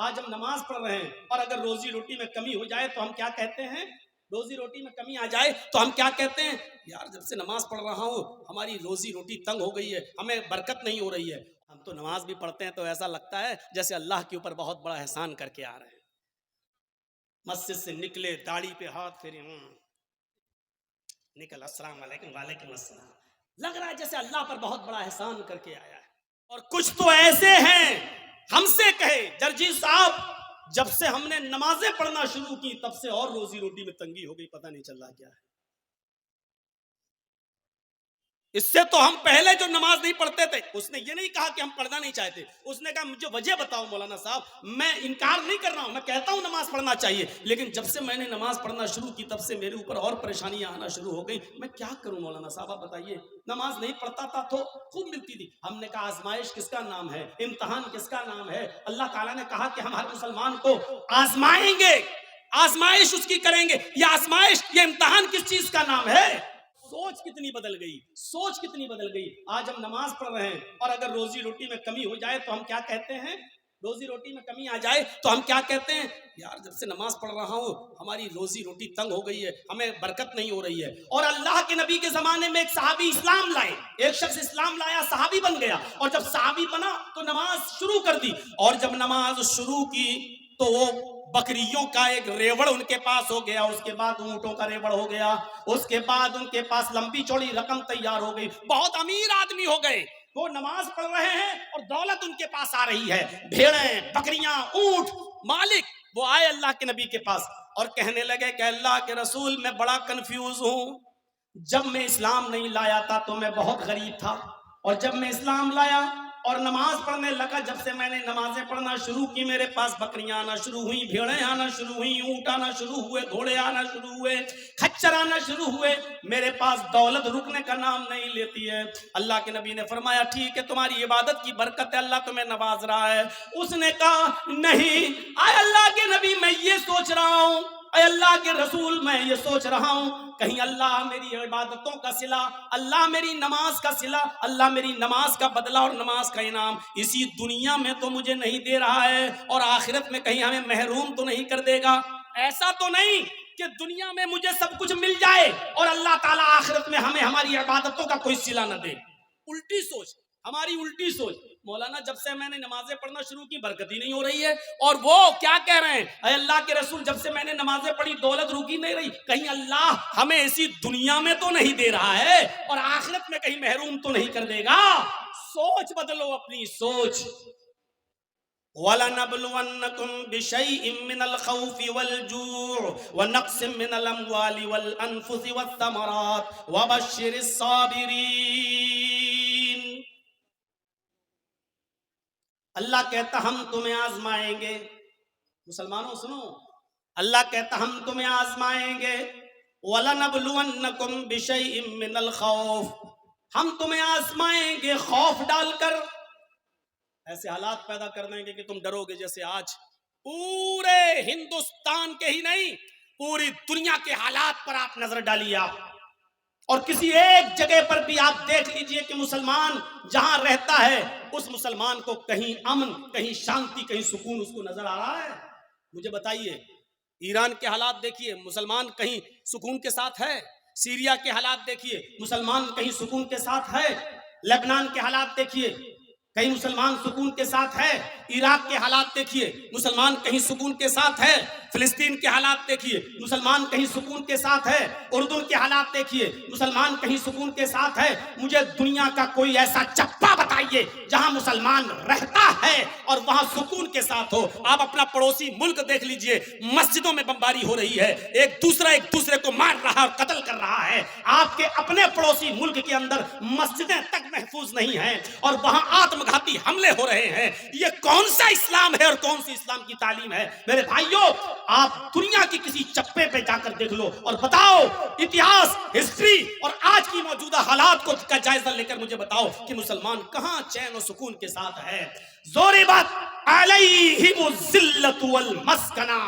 آج ہم نماز پڑھ رہے ہیں اور اگر روزی روٹی میں کمی ہو جائے تو ہم کیا کہتے ہیں؟ روزی روٹی میں کمی آ جائے تو ہم کیا کہتے ہیں؟ یار جب سے نماز پڑھ رہا ہوں ہماری روزی روٹی تنگ ہو گئی ہے، ہمیں برکت نہیں ہو رہی ہے۔ ہم تو نماز بھی پڑھتے ہیں تو ایسا لگتا ہے جیسے اللہ کے اوپر بہت بڑا احسان کر کے آ رہے ہیں۔ مسجد سے نکلے، داڑھی پہ ہاتھ پھیرے، نکل، السلام علیکم، وعلیکم السلام، لگ رہا ہے جیسے اللہ پر بہت بڑا احسان کر کے آیا ہے۔ اور کچھ تو ایسے ہیں، ہم سے کہے جرجی صاحب جب سے ہم نے نمازیں پڑھنا شروع کی تب سے اور روزی روٹی میں تنگی ہو گئی، پتہ نہیں چل رہا کیا ہے۔ اس سے تو ہم پہلے جو نماز نہیں پڑھتے تھے، اس نے یہ نہیں کہا کہ ہم پڑھنا نہیں چاہتے، اس نے کہا مجھے وجہ بتاؤ مولانا صاحب، میں انکار نہیں کر رہا ہوں، میں کہتا ہوں نماز پڑھنا چاہیے، لیکن جب سے میں نے نماز پڑھنا شروع کی تب سے میرے اوپر اور پریشانیاں آنا شروع ہو گئی، میں کیا کروں مولانا صاحب آپ بتائیے۔ نماز نہیں پڑھتا تھا تو خوب ملتی تھی۔ ہم نے کہا آزمائش کس کا نام ہے، امتحان کس کا نام ہے؟ اللہ تعالیٰ نے کہا کہ ہم ہر مسلمان کو آزمائیں گے، آزمائش اس کی کریں گے۔ یہ آزمائش، یہ امتحان کس چیز کا نام ہے؟ سوچ کتنی بدل گئی، سوچ کتنی بدل گئی۔ آج ہم نماز پڑھ رہے ہیں اور اگر روزی روٹی میں کمی ہو جائے تو ہم کیا کہتے ہیں؟ روزی روٹی میں کمی آ جائے تو ہم کیا کہتے ہیں؟ یار جب سے نماز پڑھ رہا ہوں ہماری روزی روٹی تنگ ہو گئی ہے، ہمیں برکت نہیں ہو رہی ہے۔ اور اللہ کے نبی کے زمانے میں ایک صحابی اسلام لائے، ایک شخص اسلام لایا، صحابی بن گیا، اور جب صحابی بنا تو نماز شروع کر دی، اور جب نماز شروع کی تو وہ بکریوں کا ایک ریوڑ ان کے پاس ہو گیا، اس کے بعد اونٹوں کا ریوڑ ہو گیا، اس کے بعد ان کے پاس لمبی چوڑی رقم تیار ہو گئی، بہت امیر آدمی ہو گئے۔ وہ نماز پڑھ رہے ہیں اور دولت ان کے پاس آ رہی ہے، بھیڑیں، بکریاں، اونٹ، مالک۔ وہ آئے اللہ کے نبی کے پاس اور کہنے لگے کہ اللہ کے رسول میں بڑا کنفیوز ہوں، جب میں اسلام نہیں لایا تھا تو میں بہت غریب تھا، اور جب میں اسلام لایا اور نماز پڑھنے لگا، جب سے میں نے نمازیں پڑھنا شروع کی میرے پاس بکریاں آنا شروع ہوئی، بھیڑیں آنا شروع ہوئی، اونٹ آنا شروع ہوئے، گھوڑے آنا شروع ہوئے، کھچر آنا شروع ہوئے، میرے پاس دولت رکنے کا نام نہیں لیتی ہے۔ اللہ کے نبی نے فرمایا ٹھیک ہے، تمہاری عبادت کی برکت ہے، اللہ تمہیں نواز رہا ہے۔ اس نے کہا نہیں، اے اللہ کے نبی میں یہ سوچ رہا ہوں، اے اللہ کے رسول میں یہ سوچ رہا ہوں، کہیں اللہ میری عبادتوں کا صلہ، اللہ میری نماز کا صلہ، اللہ میری نماز کا بدلہ اور نماز کا انعام اسی دنیا میں تو مجھے نہیں دے رہا ہے، اور آخرت میں کہیں ہمیں محروم تو نہیں کر دے گا؟ ایسا تو نہیں کہ دنیا میں مجھے سب کچھ مل جائے اور اللہ تعالیٰ آخرت میں ہمیں ہماری عبادتوں کا کوئی صلہ نہ دے؟ الٹی سوچ، ہماری الٹی سوچ۔ مولانا جب سے میں نے نمازیں پڑھنا شروع کی برکت ہی نہیں ہو رہی ہے، اور وہ کیا کہہ رہے ہیں؟ اے اللہ کے رسول جب سے میں نے نمازیں پڑھی دولت رکی نہیں رہی، کہیں اللہ ہمیں اسی دنیا میں تو نہیں دے رہا ہے اور آخرت میں کہیں محروم تو نہیں کر دے گا؟ سوچ بدلو، اپنی سوچ۔ وَلَنَبْلُوَنَّكُمْ بِشَيْءٍ مِّنَ الْخَوْفِ وَالْجُوعِ وَنَقْصٍ مِّنَ الْأَمْوَالِ وَالْأَنفُسِ وَالثَّمَرَاتِ وَبَشِّرِ الصَّابِرِينَ۔ اللہ کہتا ہم تمہیں آزمائیں گے، مسلمانوں سنو، اللہ کہتا ہم تمہیں آزمائیں گے۔ وَلَنَبْلُوَنَّكُمْ بِشَيْءٍ مِّنَ الْخَوْفِ، ہم تمہیں آزمائیں گے خوف ڈال کر، ایسے حالات پیدا کر دیں گے کہ تم ڈرو گے۔ جیسے آج پورے ہندوستان کے ہی نہیں پوری دنیا کے حالات پر آپ نظر ڈالیے، آپ اور کسی ایک جگہ پر بھی آپ دیکھ لیجئے کہ مسلمان جہاں رہتا ہے اس مسلمان کو کہیں امن، کہیں شانتی، کہیں سکون اس کو نظر آ رہا ہے؟ مجھے بتائیے، ایران کے حالات دیکھیے، مسلمان کہیں سکون کے ساتھ ہے؟ سیریا کے حالات دیکھیے، مسلمان کہیں سکون کے ساتھ ہے؟ لبنان کے حالات دیکھیے، کہیں مسلمان سکون کے ساتھ ہے؟ عراق کے حالات دیکھیے، مسلمان کہیں سکون کے ساتھ ہے؟ فلسطین کے حالات دیکھیے، مسلمان کہیں سکون کے ساتھ ہے؟ اردن کے حالات دیکھیے، مسلمان کہیں سکون کے ساتھ ہے؟ مجھے دنیا کا کوئی ایسا چپا بتائیے جہاں مسلمان رہتا ہے اور وہاں سکون کے ساتھ ہو۔ آپ اپنا پڑوسی ملک دیکھ لیجئے، مسجدوں میں بمباری ہو رہی ہے، ایک دوسرے کو مار رہا اور قتل کر رہا ہے۔ آپ کے اپنے پڑوسی ملک کے اندر مسجدیں تک محفوظ نہیں ہیں اور وہاں آتم گھاتی حملے ہو رہے ہیں۔ یہ کون سا اسلام ہے اور کون سی اسلام کی تعلیم ہے؟ میرے بھائیوں، آپ دنیا کی کسی چپے پہ جا کر دیکھ لو اور بتاؤ، اتہاس، ہسٹری اور آج کی موجودہ حالات کو کا جائزہ لے کر مجھے بتاؤ کہ مسلمان کہاں چین و سکون کے ساتھ ہے؟ ضربت علیہم الذلۃ والمسکنہ،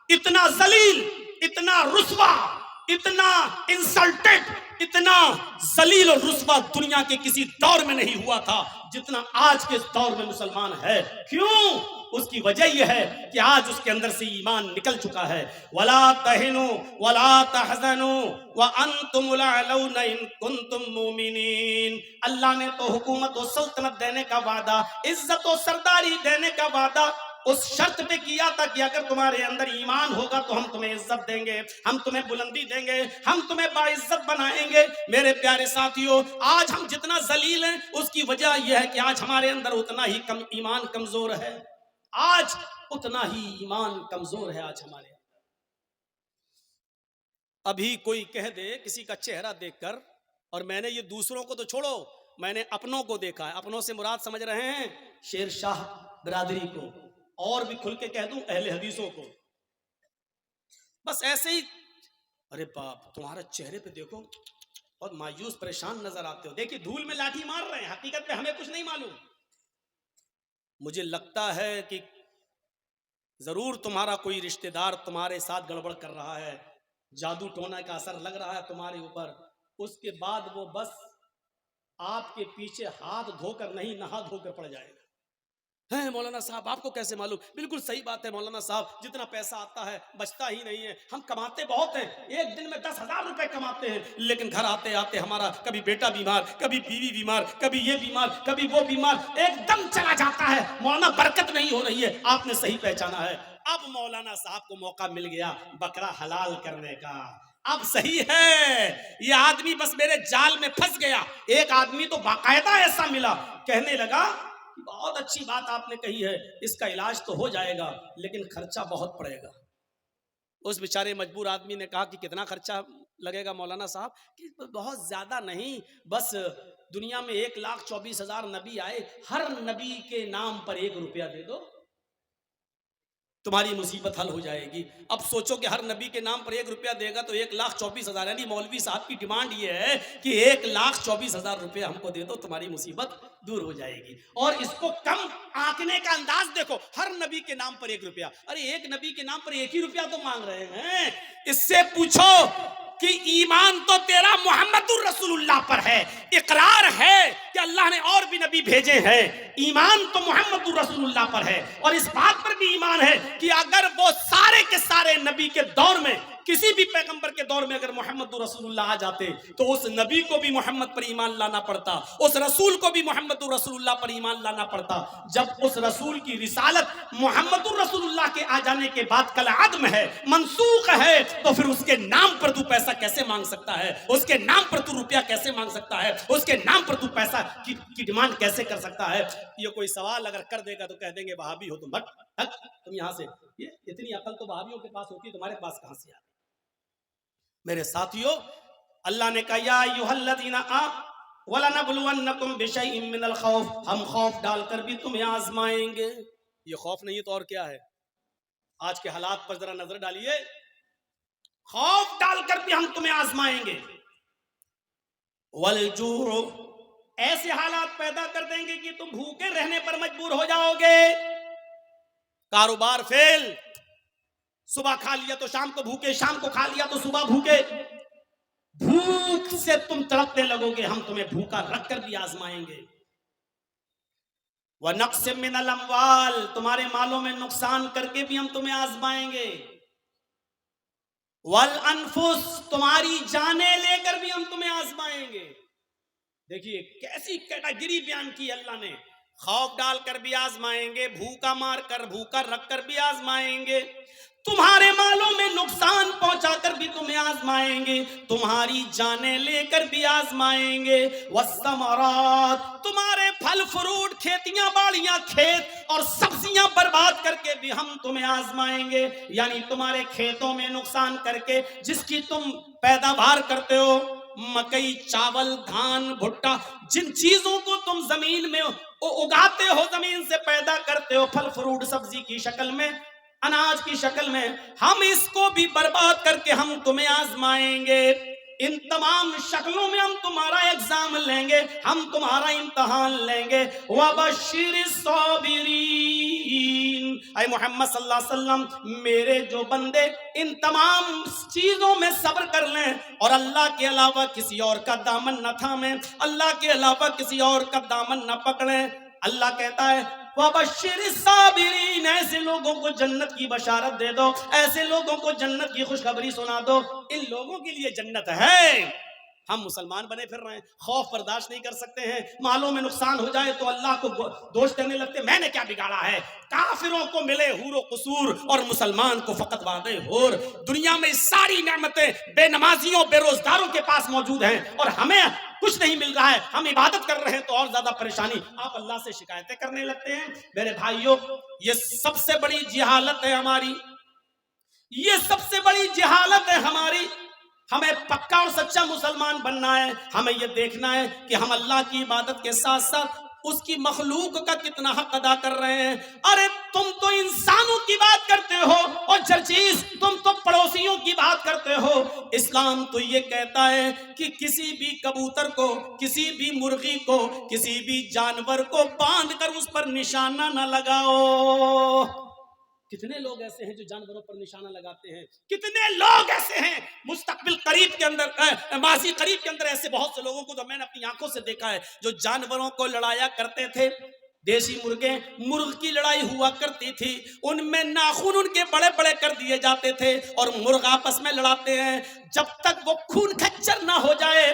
اتنا ذلیل، اتنا رسوا، اتنا انسلٹڈ، اتنا ذلیل اور رسوا دنیا کے کسی دور میں نہیں ہوا تھا جتنا آج کے دور میں مسلمان ہے۔ کیوں؟ اس کی وجہ یہ ہے کہ آج اس کے اندر سے ایمان نکل چکا ہے. ولا تہنوا ولا تحزنوا وانتم الاعلون ان کنتم مؤمنین. اللہ نے تو حکومت و سلطنت دینے کا وعدہ، عزت و سرداری دینے کا وعدہ اس شرط پہ کیا تھا کہ اگر تمہارے اندر ایمان ہوگا تو ہم تمہیں عزت دیں گے، ہم تمہیں بلندی دیں گے، ہم تمہیں باعزت بنائیں گے. میرے پیارے ساتھیوں، آج ہم جتنا ذلیل ہیں اس کی وجہ یہ ہے کہ آج ہمارے اندر اتنا ہی ایمان کمزور ہے. آج اتنا ہی ایمان کمزور ہے آج ہمارے. ابھی کوئی کہہ دے کسی کا چہرہ دیکھ کر، اور میں نے یہ دوسروں کو تو چھوڑو، میں نے اپنوں کو دیکھا ہے. اپنوں سے مراد سمجھ رہے ہیں شیر شاہ برادری کو، اور بھی کھل کے کہہ دوں اہل حدیثوں کو. بس ایسے ہی، ارے باپ تمہارا چہرے پہ دیکھو اور مایوس پریشان نظر آتے ہو. دیکھیے دھول میں لاٹھی مار رہے ہیں، حقیقت میں ہمیں کچھ نہیں معلوم. مجھے لگتا ہے کہ ضرور تمہارا کوئی رشتہ دار تمہارے ساتھ گڑبڑ کر رہا ہے، جادو ٹونا کا اثر لگ رہا ہے تمہارے اوپر. اس کے بعد وہ بس آپ کے پیچھے ہاتھ دھو کر نہیں، نہا دھو کر پڑ جائے گا. ہے مولانا صاحب آپ کو کیسے معلوم؟ بالکل صحیح بات ہے مولانا صاحب، جتنا پیسہ آتا ہے بچتا ہی نہیں ہے. ہم کماتے بہت ہیں، ایک دن میں 10,000 روپے کماتے ہیں، لیکن گھر آتے آتے ہمارا کبھی بیٹا بیمار، کبھی بیوی بیمار، کبھی یہ بیمار، کبھی وہ بیمار، ایک دم چلا جاتا ہے. مولانا برکت نہیں ہو رہی ہے. آپ نے صحیح پہچانا ہے. اب مولانا صاحب کو موقع مل گیا بکرا حلال کرنے کا. اب صحیح ہے، یہ آدمی بس میرے جال میں پھنس گیا. ایک آدمی تو باقاعدہ ایسا ملا، کہنے لگا بہت اچھی بات آپ نے کہی ہے، اس کا علاج تو ہو جائے گا لیکن خرچہ بہت پڑے گا. اس بیچارے مجبور آدمی نے کہا کہ کتنا خرچہ لگے گا مولانا صاحب؟ کہ بہت زیادہ نہیں، بس دنیا میں 1,24,000 نبی آئے، ہر نبی کے نام پر 1 روپیہ دے دو، تمہاری مصیبت حل ہو جائے گی. اب سوچو کہ ہر نبی کے نام پر 1 روپیہ دے گا تو 1,24,000، یعنی مولوی صاحب کی ڈیمانڈ یہ ہے کہ 1,24,000 روپے ہم کو دے دو، تمہاری مصیبت دور ہو جائے گی. اور اس کو کم آنکنے کا انداز دیکھو، ہر نبی کے نام پر 1 روپیہ. ارے ایک نبی کے نام پر 1 ہی روپیہ تو مانگ رہے ہیں. اس سے پوچھو کہ ایمان تو تیرا محمد الرسول اللہ پر ہے، اقرار ہے کہ اللہ نے اور بھی نبی بھیجے ہیں، ایمان تو محمد الرسول اللہ پر ہے، اور اس بات پر بھی ایمان ہے کہ اگر وہ سارے کے سارے نبی کے دور میں، کسی بھی پیغمبر کے دور میں اگر محمد رسول اللہ آ جاتے تو اس نبی کو بھی محمد پر ایمان لانا پڑتا، اس رسول کو بھی محمد رسول اللہ پر ایمان لانا پڑتا. جب اس رسول کی رسالت محمد رسول اللہ کے آ جانے کے بعد کالعدم ہے، منسوخ ہے، تو پھر اس کے نام پر تو پیسہ کیسے مانگ سکتا ہے؟ اس کے نام پر تو روپیہ کیسے مانگ سکتا ہے؟ اس کے نام پر تو پیسہ کی ڈیمانڈ کیسے کر سکتا ہے؟ یہ کوئی سوال اگر کر دے گا تو کہہ دیں گے وہابی ہو تم، ہٹ تم یہاں سے. یہ اتنی عقل تو وہابیوں کے پاس ہوتی ہے، تمہارے پاس کہاں سے آتی؟ میرے ساتھیوں، اللہ نے کہا یا ایھا الذین آمنوا وَلَنَبْلُوَنَّکُمْ بِشَیْءٍ مِّنَ الْخَوْفِ، ہم خوف ڈال کر بھی تمہیں آزمائیں گے. یہ خوف نہیں ہے تو اور کیا ہے؟ آج کے حالات پر ذرا نظر ڈالیے. خوف ڈال کر بھی ہم تمہیں آزمائیں گے. وَالْجُوعُ، ایسے حالات پیدا کر دیں گے کہ تم بھوکے رہنے پر مجبور ہو جاؤ گے. کاروبار فیل، صبح کھا لیا تو شام کو بھوکے، شام کو کھا لیا تو صبح بھوکے، بھوک سے تم تڑپنے لگو گے، ہم تمہیں بھوکا رکھ کر بھی آزمائیں گے. وَنَقْصٍ مِّنَ الْأَمْوَالِ، تمہارے مالوں میں نقصان کر کے بھی ہم تمہیں آزمائیں گے. وَالْأَنفُسِ، تمہاری جانیں لے کر بھی ہم تمہیں آزمائیں گے. دیکھیے کیسی کیٹاگری بیان کی اللہ نے. خوف ڈال کر بھی آزمائیں گے، بھوکا مار کر، بھوکا رکھ کر بھی آزمائیں گے، تمہارے مالوں میں نقصان پہنچا کر بھی تمہیں آزمائیں گے، تمہاری جانیں لے کر بھی آزمائیں گے. والثمرات، تمہارے پھل فروٹ، کھیتیاں باڑیاں، کھیت اور سبزیاں برباد کر کے بھی ہم تمہیں آزمائیں گے. یعنی تمہارے کھیتوں میں نقصان کر کے جس کی تم پیداوار کرتے ہو، مکئی، چاول، دھان، بھٹا، جن چیزوں کو تم زمین میں اگاتے ہو، زمین سے پیدا کرتے ہو، پھل فروٹ سبزی کی شکل میں، اناج کی شکل میں، ہم اس کو بھی برباد کر کے ہم تمہیں آزمائیں گے. ان تمام شکلوں میں ہم تمہارا ایگزام لیں گے، ہم تمہارا امتحان لیں گے. وَبَشِّرِ الصَّابِرِينَ، اے محمد صلی اللہ علیہ وسلم، میرے جو بندے ان تمام چیزوں میں صبر کر لیں اور اللہ کے علاوہ کسی اور کا دامن نہ تھامیں، اللہ کے علاوہ کسی اور کا دامن نہ پکڑیں. اللہ کہتا ہے وبشر الصابرین، ایسے لوگوں کو جنت کی بشارت دے دو، ایسے لوگوں کو جنت کی خوشخبری سنا دو، ان لوگوں کے لیے جنت ہے۔ ہم مسلمان بنے پھر رہے ہیں، خوف برداشت نہیں کر سکتے ہیں، مالوں میں نقصان ہو جائے تو اللہ کو دوش دینے لگتے، میں نے کیا بگاڑا ہے۔ کافروں کو ملے حور و قصور اور مسلمان کو فقط وعدے حور۔ دنیا میں ساری نعمتیں بے نمازیوں بے روزگاروں کے پاس موجود ہیں اور ہمیں کچھ نہیں مل رہا ہے، ہم عبادت کر رہے ہیں تو اور زیادہ پریشانی، آپ اللہ سے شکایتیں کرنے لگتے ہیں۔ میرے بھائیوں، یہ سب سے بڑی جہالت ہے ہماری، یہ سب سے بڑی جہالت ہے ہماری۔ ہمیں پکا اور سچا مسلمان بننا ہے، ہمیں یہ دیکھنا ہے کہ ہم اللہ کی عبادت کے ساتھ ساتھ اس کی مخلوق کا کتنا حق ادا کر رہے ہیں۔ ارے تم تو انسانوں کی بات کرتے ہو اور چرچیز تم تو پڑوسیوں کی بات کرتے ہو۔ اسلام تو یہ کہتا ہے کہ کسی بھی کبوتر کو، کسی بھی مرغی کو، کسی بھی جانور کو باندھ کر اس پر نشانہ نہ لگاؤ۔ کتنے لوگ ایسے ہیں جو جانوروں پر نشانہ لگاتے ہیں، کتنے لوگ ایسے ہیں مستقبل قریب کے اندر، ماضی قریب کے اندر ایسے بہت سے لوگوں کو تو میں نے اپنی آنکھوں سے دیکھا ہے جو جانوروں کو لڑایا کرتے تھے۔ دیسی مرغ کی لڑائی ہوا کرتی تھی، ان میں ناخن ان کے بڑے بڑے کر دیے جاتے تھے اور مرغ آپس میں لڑاتے ہیں، جب تک وہ خون کھچر نہ ہو جائے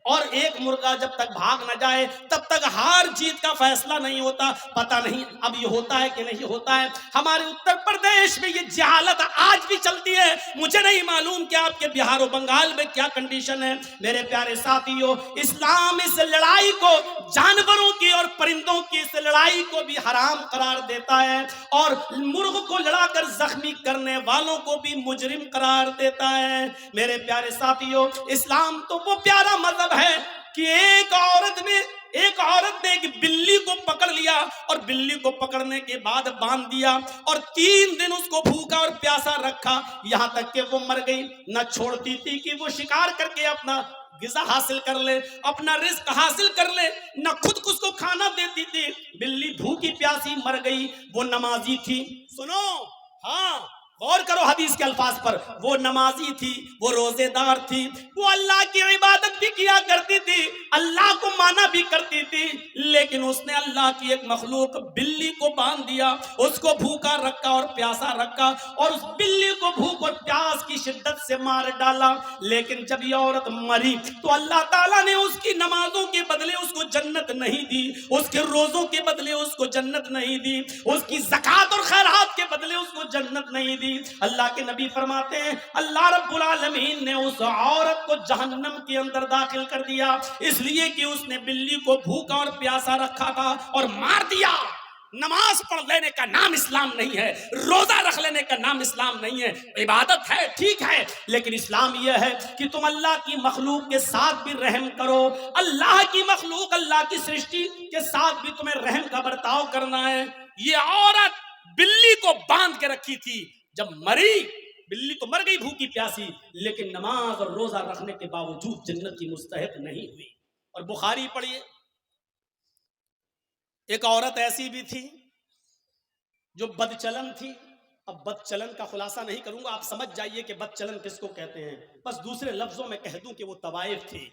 اور ایک مرغا جب تک بھاگ نہ جائے تب تک ہار جیت کا فیصلہ نہیں ہوتا۔ پتہ نہیں اب یہ ہوتا ہے کہ نہیں ہوتا ہے۔ ہمارے اتر پردیش میں یہ جہالت آج بھی چلتی ہے، مجھے نہیں معلوم کہ آپ کے بہار و بنگال میں کیا کنڈیشن ہے۔ میرے پیارے ساتھیوں، اسلام اس لڑائی کو، جانوروں کی اور پرندوں کی اس لڑائی کو بھی حرام قرار دیتا ہے اور مرغ کو لڑا کر زخمی کرنے والوں کو بھی مجرم قرار دیتا ہے۔ میرے پیارے ساتھیوں، اسلام تو وہ پیارا مذہب ہے کہ ایک عورت نے ایک بلی کو پکڑ لیا اور بلی کو پکڑنے کے بعد باندھ دیا اور 3 دن اس کو بھوکا اور پیاسا رکھا، یہاں تک کہ وہ مر گئی۔ نہ چھوڑتی تھی کہ وہ شکار کر کے اپنا غذا حاصل کر لے، اپنا رزق حاصل کر لے، نہ خود اس کو کھانا دیتی تھی۔ بلی بھوکی پیاسی مر گئی۔ وہ نمازی تھی، سنو، ہاں غور کرو حدیث کے الفاظ پر، وہ نمازی تھی، وہ روزے دار تھی، وہ اللہ کی عبادت بھی کیا کرتی تھی، اللہ کو مانا بھی کرتی تھی، لیکن اس نے اللہ کی ایک مخلوق بلی کو باندھ دیا، اس کو بھوکا رکھا اور پیاسا رکھا اور اس بلی کو بھوک اور پیاس کی شدت سے مار ڈالا۔ لیکن جب یہ عورت مری تو اللہ تعالیٰ نے اس کی نمازوں کے بدلے اس کو جنت نہیں دی، اس کے روزوں کے بدلے اس کو جنت نہیں دی، اس کی زکوٰۃ اور خیرات کے بدلے اس کو جنت نہیں دی۔ اللہ کے نبی فرماتے ہیں اللہ رب العالمین نے اس عورت کو جہنم کے اندر داخل کر دیا، اس لیے کہ اس نے بلی کو بھوکا اور پیاسا رکھا تھا اور مار دیا۔ نماز پڑھ لینے کا نام اسلام نہیں ہے، روزہ رکھ لینے کا نام اسلام نہیں ہے، عبادت ہے ٹھیک ہے، لیکن اسلام یہ ہے کہ تم اللہ کی مخلوق کے ساتھ بھی رحم کرو، اللہ کی مخلوق، اللہ کی سرشٹی کے ساتھ بھی تمہیں رحم کا برتاؤ کرنا ہے۔ یہ عورت بلی کو باندھ کے رکھی تھی، جب مری بلی تو مر گئی بھوکی پیاسی، لیکن نماز اور روزہ رکھنے کے باوجود جنت کی مستحق نہیں ہوئی۔ اور بخاری پڑھیے، ایک عورت ایسی بھی تھی جو بد چلن تھی۔ اب بد چلن کا خلاصہ نہیں کروں گا، آپ سمجھ جائیے کہ بد چلن کس کو کہتے ہیں، بس دوسرے لفظوں میں کہہ دوں کہ وہ طوائف تھی،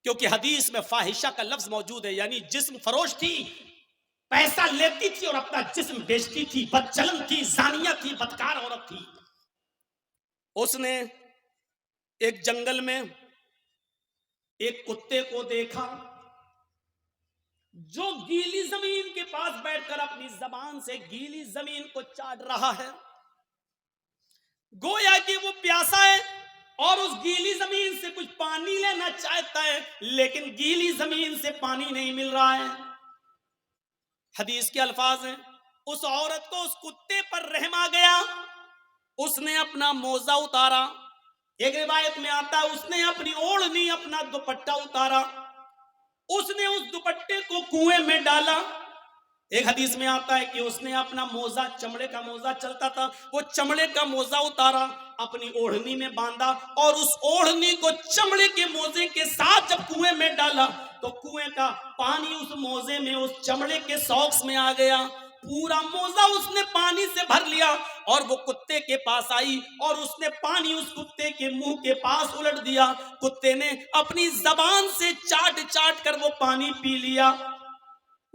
کیونکہ حدیث میں فاحشہ کا لفظ موجود ہے، یعنی جسم فروش تھی، پیسہ لیتی تھی اور اپنا جسم بیچتی تھی، بد چلن تھی، زانیہ تھی، بدکار عورت تھی۔ اس نے ایک جنگل میں ایک کتے کو دیکھا جو گیلی زمین کے پاس بیٹھ کر اپنی زبان سے گیلی زمین کو چاٹ رہا ہے، گویا کہ وہ پیاسا ہے اور اس گیلی زمین سے کچھ پانی لینا چاہتا ہے، لیکن گیلی زمین سے پانی نہیں مل رہا ہے۔ حدیث کے الفاظ ہیں، اس عورت کو اس کتے پر رحم آ گیا، اس نے اپنا موزہ اتارا، ایک روایت میں آتا ہے اس نے اپنی اوڑھنی، اپنا دوپٹہ اتارا، اس نے اس دوپٹے کو کنویں میں ڈالا۔ ایک حدیث میں آتا ہے کہ اس نے اپنا موزہ، چمڑے کا موزہ چلتا تھا، وہ چمڑے کا موزہ اتارا، اپنی اوڑھنی میں باندھا اور اس اوڑھنی کو چمڑے کے موزے کے ساتھ جب کنویں میں ڈالا تو کنویں کا پانی اس موزے میں، اس چمڑے کے ساکس میں آ گیا، پورا موزہ اس نے پانی سے بھر لیا اور وہ کتے کے پاس آئی اور اس نے پانی اس کتے کے منہ کے پاس الٹ دیا، کتے نے اپنی زبان سے چاٹ چاٹ کر وہ پانی پی لیا۔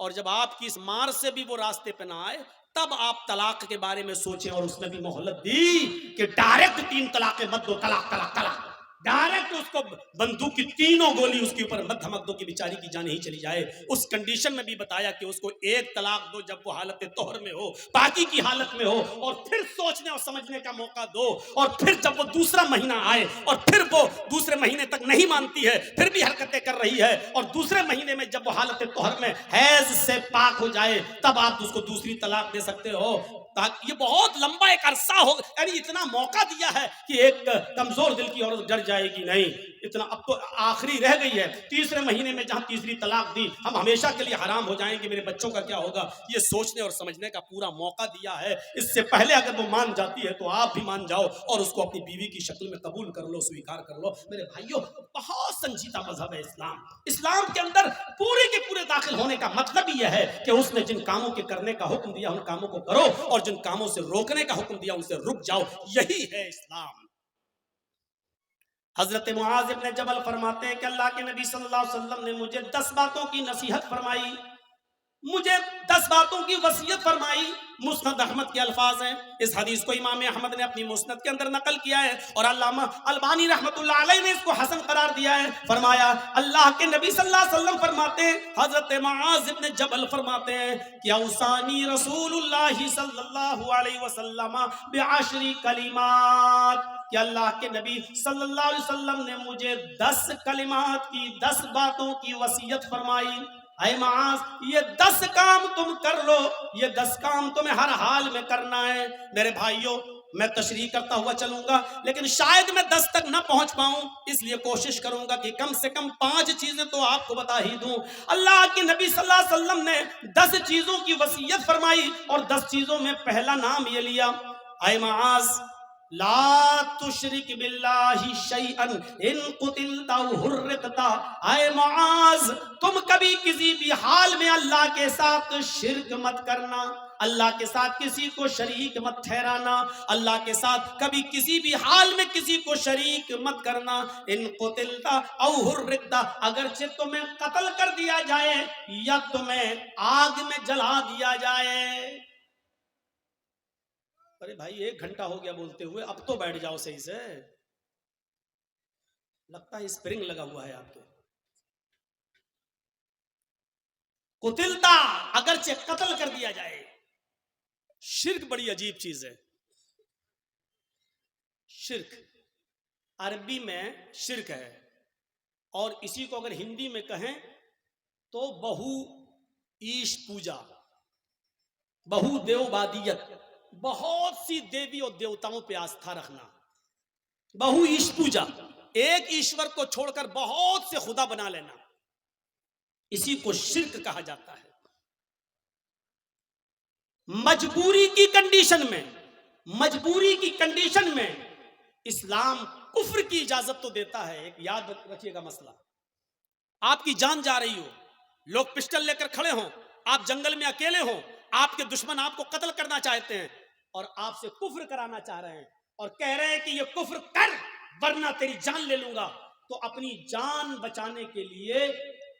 اور جب آپ کی اس مار سے بھی وہ راستے پہ نہ آئے تب آپ طلاق کے بارے میں سوچیں. اور اس میں بھی مہلت دی کہ ڈائریکٹ 3 طلاقیں مت دو, طلاق طلاق طلاق, ڈائریکٹ اس کو بندوق کی 3 گولی اس کے اوپر مت دھمک دو کہ بیچاری کی جان ہی چلی جائے. اس کنڈیشن میں بھی بتایا کہ اس کو 1 طلاق دو جب وہ حالت طہر میں ہو, پاکی کی حالت میں ہو, اور پھر سوچنے اور سمجھنے کا موقع دو. اور پھر جب وہ دوسرا مہینہ آئے اور پھر وہ دوسرے مہینے تک نہیں مانتی ہے, پھر بھی حرکتیں کر رہی ہے, اور دوسرے مہینے میں جب وہ حالت طہر میں حیض سے پاک ہو جائے تب آپ اس کو دوسری طلاق دے سکتے ہو. یہ بہت لمبا ایک عرصہ ہو, یعنی اتنا موقع دیا ہے کہ ایک کمزور دل کی عورت ڈر جائے گی نہیں. اتنا اب تو آخری رہ گئی ہے, تیسرے مہینے میں جہاں تیسری طلاق دی, ہم ہمیشہ کے لیے حرام ہو جائیں گے, میرے بچوں کا کیا ہوگا, یہ سوچنے اور سمجھنے کا پورا موقع دیا ہے. اس سے پہلے اگر وہ مان جاتی ہے تو آپ بھی مان جاؤ اور اس کو اپنی بیوی کی شکل میں قبول کر لو, سویکار کر لو. میرے بھائیوں, بہت سنجیدہ مذہب ہے اسلام. اسلام کے اندر پورے کے پورے داخل ہونے کا مطلب یہ ہے کہ اس نے جن کاموں کے کرنے کا حکم دیا ان کاموں کو کرو, اور جن کاموں سے روکنے کا حکم دیا ان سے رک جاؤ. یہی ہے اسلام. حضرت معاذ ابن جبل فرماتے ہیں کہ اللہ کے نبی صلی اللہ علیہ وسلم نے مجھے 10 باتوں کی نصیحت فرمائی, مجھے 10 باتوں کی وصیت فرمائی. مسند احمد کے الفاظ ہیں. اس حدیث کو امام احمد نے اپنی مسند کے اندر نقل کیا ہے, اور علامہ البانی رحمۃ اللہ علیہ نے اس کو حسن قرار دیا ہے. فرمایا اللہ کے نبی صلی اللہ علیہ وسلم فرماتے ہیں, حضرت معاذ ابن جبل فرماتے ہیں کہ اوصانی رسول اللہ صلی اللہ علیہ وسلم بعشر کلمات, کہ اللہ کے نبی صلی اللہ علیہ وسلم نے مجھے 10 کلمات کی, 10 باتوں کی وصیت فرمائی. اے معاذ, یہ 10 کام تم کر لو, یہ 10 کام تمہیں ہر حال میں کرنا ہے. میرے بھائیوں, میں تشریح کرتا ہوا چلوں گا لیکن شاید میں 10 تک نہ پہنچ پاؤں, اس لیے کوشش کروں گا کہ کم سے کم 5 چیزیں تو آپ کو بتا ہی دوں. اللہ کے نبی صلی اللہ علیہ وسلم نے 10 چیزوں کی وصیت فرمائی, اور 10 چیزوں میں پہلا نام یہ لیا, اے معاذ لا تشرک باللہ شیئا ان قتلت او حرقت. اے معاذ, تم کبھی کسی بھی حال میں اللہ کے ساتھ شرک مت کرنا, اللہ کے ساتھ کسی کو شریک مت ٹھہرانا, اللہ کے ساتھ کبھی کسی بھی حال میں کسی کو شریک مت کرنا. ان قتلت او حرقت, اگرچہ تمہیں قتل کر دیا جائے یا تمہیں آگ میں جلا دیا جائے. ارے بھائی 1 گھنٹہ ہو گیا بولتے ہوئے, اب تو بیٹھ جاؤ صحیح سے, لگتا ہے اسپرنگ لگا ہوا ہے آپ کے. قتلتا, اگرچہ قتل کر دیا جائے. شرک بڑی عجیب چیز ہے. شرک عربی میں شرک ہے, اور اسی کو اگر ہندی میں کہیں تو بہو ایش پوجا, بہو دیوبادیت, بہت سی دیوی اور دیوتاؤں پہ آستھا رکھنا. بہو ایش پوجا, ایک ایشور کو چھوڑ کر بہت سے خدا بنا لینا, اسی کو شرک کہا جاتا ہے. مجبوری کی کنڈیشن میں اسلام کفر کی اجازت تو دیتا ہے. ایک یاد رکھیے گا مسئلہ, آپ کی جان جا رہی ہو, لوگ پسٹل لے کر کھڑے ہوں, آپ جنگل میں اکیلے ہوں, آپ کے دشمن آپ کو قتل کرنا چاہتے ہیں اور آپ سے کفر کرانا چاہ رہے ہیں, اور کہہ رہے ہیں کہ یہ کفر کر ورنہ تیری جان لے لوں گا, تو اپنی جان بچانے کے لیے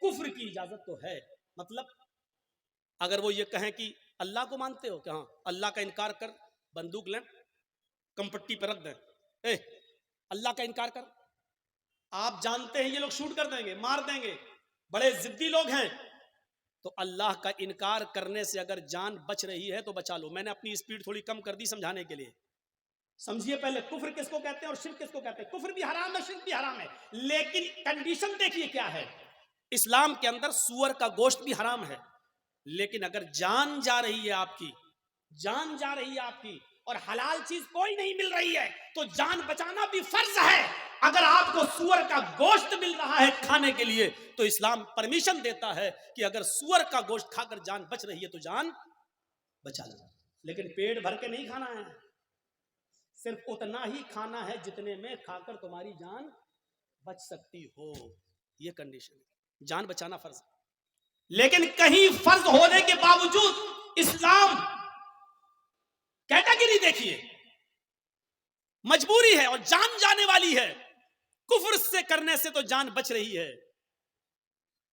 کفر کی اجازت تو ہے. مطلب اگر وہ یہ کہیں کہ اللہ کو مانتے ہو کہ ہاں, اللہ کا انکار کر, بندوق لیں, کمپٹی پہ رکھ دیں, اللہ کا انکار کر, آپ جانتے ہیں یہ لوگ شوٹ کر دیں گے, مار دیں گے, بڑے ضدی لوگ ہیں, تو اللہ کا انکار کرنے سے اگر جان بچ رہی ہے تو بچا لو. میں نے اپنی اسپیڈ تھوڑی کم کر دی سمجھانے کے لیے. سمجھیے پہلے کفر کس کو کہتے ہیں اور شرک کس کو کہتے ہیں. کفر بھی حرام ہے, شرک بھی حرام ہے, لیکن کنڈیشن دیکھیے کیا ہے. اسلام کے اندر سور کا گوشت بھی حرام ہے, لیکن اگر جان جا رہی ہے آپ کی اور حلال چیز کوئی نہیں مل رہی ہے تو جان بچانا بھی فرض ہے. اگر آپ کو سور کا گوشت مل رہا ہے کھانے کے لیے تو اسلام پرمیشن دیتا ہے کہ اگر سور کا گوشت کھا کر جان بچ رہی ہے تو جان بچا لو, لیکن پیٹ بھر کے نہیں کھانا ہے, صرف اتنا ہی کھانا ہے جتنے میں کھا کر تمہاری جان بچ سکتی ہو. یہ کنڈیشن ہے, جان بچانا فرض ہے. لیکن کہیں فرض ہونے کے باوجود اسلام کیٹیگری دیکھیے, مجبوری ہے اور جان جانے والی ہے, کفر سے کرنے سے تو جان بچ رہی ہے,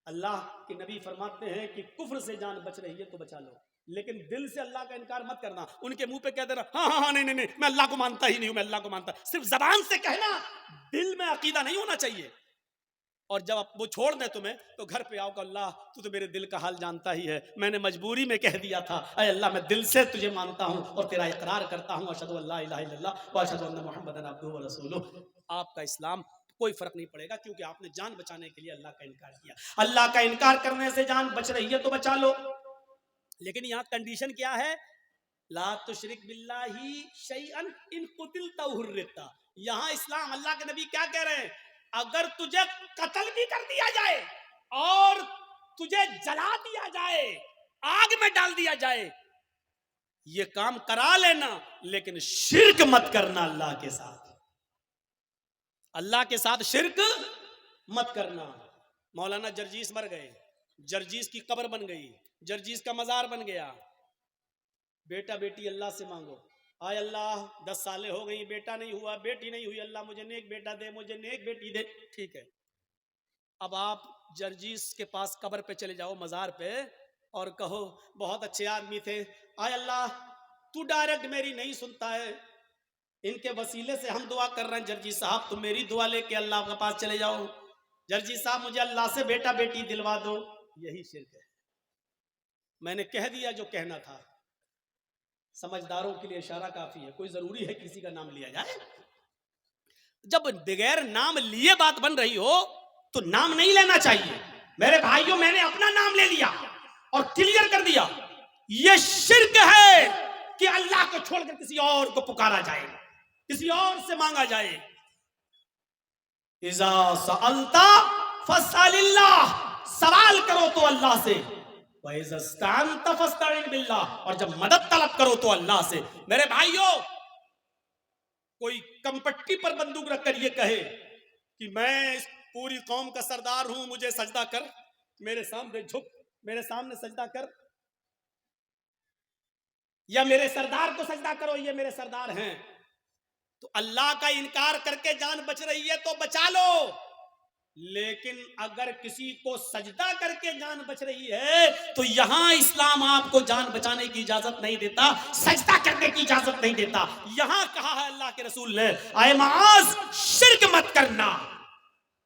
اللہ کے نبی فرماتے ہیں کہ کفر سے جان بچ رہی ہے تو بچا لو، لیکن دل سے اللہ کا انکار مت کرنا. ان کے منہ پہ کہہ دینا ہاں ہاں ہاں نہیں میں اللہ کو مانتا ہی نہیں ہوں، میں اللہ کو مانتا. صرف زبان سے کہنا، دل میں عقیدہ نہیں ہونا چاہیے. اور جب وہ چھوڑ دیں تمہیں تو گھر پہ آؤ کہ اللہ تو میرے دل کا حال جانتا ہی ہے، میں نے مجبوری میں کہہ دیا تھا، اے اللہ میں دل سے تجھے مانتا ہوں اور تیرا اقرار کرتا ہوں، اشہد ان لا الہ الا اللہ و اشہد ان محمدًا عبدہ و رسولہ. آپ کا اسلام کوئی فرق نہیں پڑے گا، کیونکہ آپ نے جان بچانے کے لیے اللہ کا انکار کیا. اللہ کا انکار کرنے سے جان بچ رہی ہے تو بچا لو. لیکن یہاں کنڈیشن کیا ہے؟ لا تشرک باللہ شیئا ان قتلت او حرقت. یہاں اسلام، اللہ کے نبی کیا کہہ رہے ہیں؟ اگر تجھے قتل بھی کر دیا جائے اور تجھے جلا دیا جائے، آگ میں ڈال دیا جائے، یہ کام کرا لینا، لیکن شرک مت کرنا اللہ کے ساتھ. اللہ کے ساتھ شرک مت کرنا. مولانا جرجیس مر گئے، جرجیس کی قبر بن گئی، جرجیس کا مزار بن گیا. بیٹا بیٹی اللہ سے مانگو، آئے اللہ 10 سالیں ہو گئی، بیٹا نہیں ہوا، بیٹی نہیں ہوئی، اللہ مجھے نیک بیٹا دے، مجھے نیک بیٹی دے. ٹھیک ہے، اب آپ جرجیس کے پاس قبر پہ چلے جاؤ، مزار پہ، اور کہو بہت اچھے آدمی تھے، آئے اللہ تو ڈائریکٹ میری نہیں سنتا ہے، ان کے وسیلے سے ہم دعا کر رہے ہیں، جرجیس صاحب تم میری دعا لے کے اللہ کے پاس چلے جاؤ، جرجیس صاحب مجھے اللہ سے بیٹا بیٹی دلوا دو. یہی شرک ہے. میں نے کہہ دیا جو کہنا تھا. سمجھداروں کے لیے اشارہ کافی ہے، کوئی ضروری ہے کسی کا نام لیا جائے؟ جب بغیر نام لیے بات بن رہی ہو تو نام نہیں لینا چاہیے. میرے بھائیوں، میں نے اپنا نام لے لیا اور کلیئر کر دیا، یہ شرک ہے کہ اللہ کو چھوڑ کر کسی اور کو پکارا جائے، کسی اور سے مانگا جائے. اذا سألت فاسأل اللہ، سوال کرو تو اللہ سے، وَإِذَا اسْتَعَنْتَ فَاسْتَعِنْ بِاللَّهِ، اور جب مدد طلب کرو تو اللہ سے. میرے بھائیوں، کوئی کمپٹی پر بندوق رکھ کر یہ کہے کہ میں اس پوری قوم کا سردار ہوں، مجھے سجدہ کر، میرے سامنے جھک، میرے سامنے سجدہ کر، یا میرے سردار کو سجدہ کرو، یہ میرے سردار ہیں، تو اللہ کا انکار کر کے جان بچ رہی ہے تو بچا لو. لیکن اگر کسی کو سجدہ کر کے جان بچ رہی ہے تو یہاں اسلام آپ کو جان بچانے کی اجازت نہیں دیتا، سجدہ کرنے کی اجازت نہیں دیتا. یہاں کہا ہے اللہ کے رسول نے، اے معاذ شرک مت کرنا.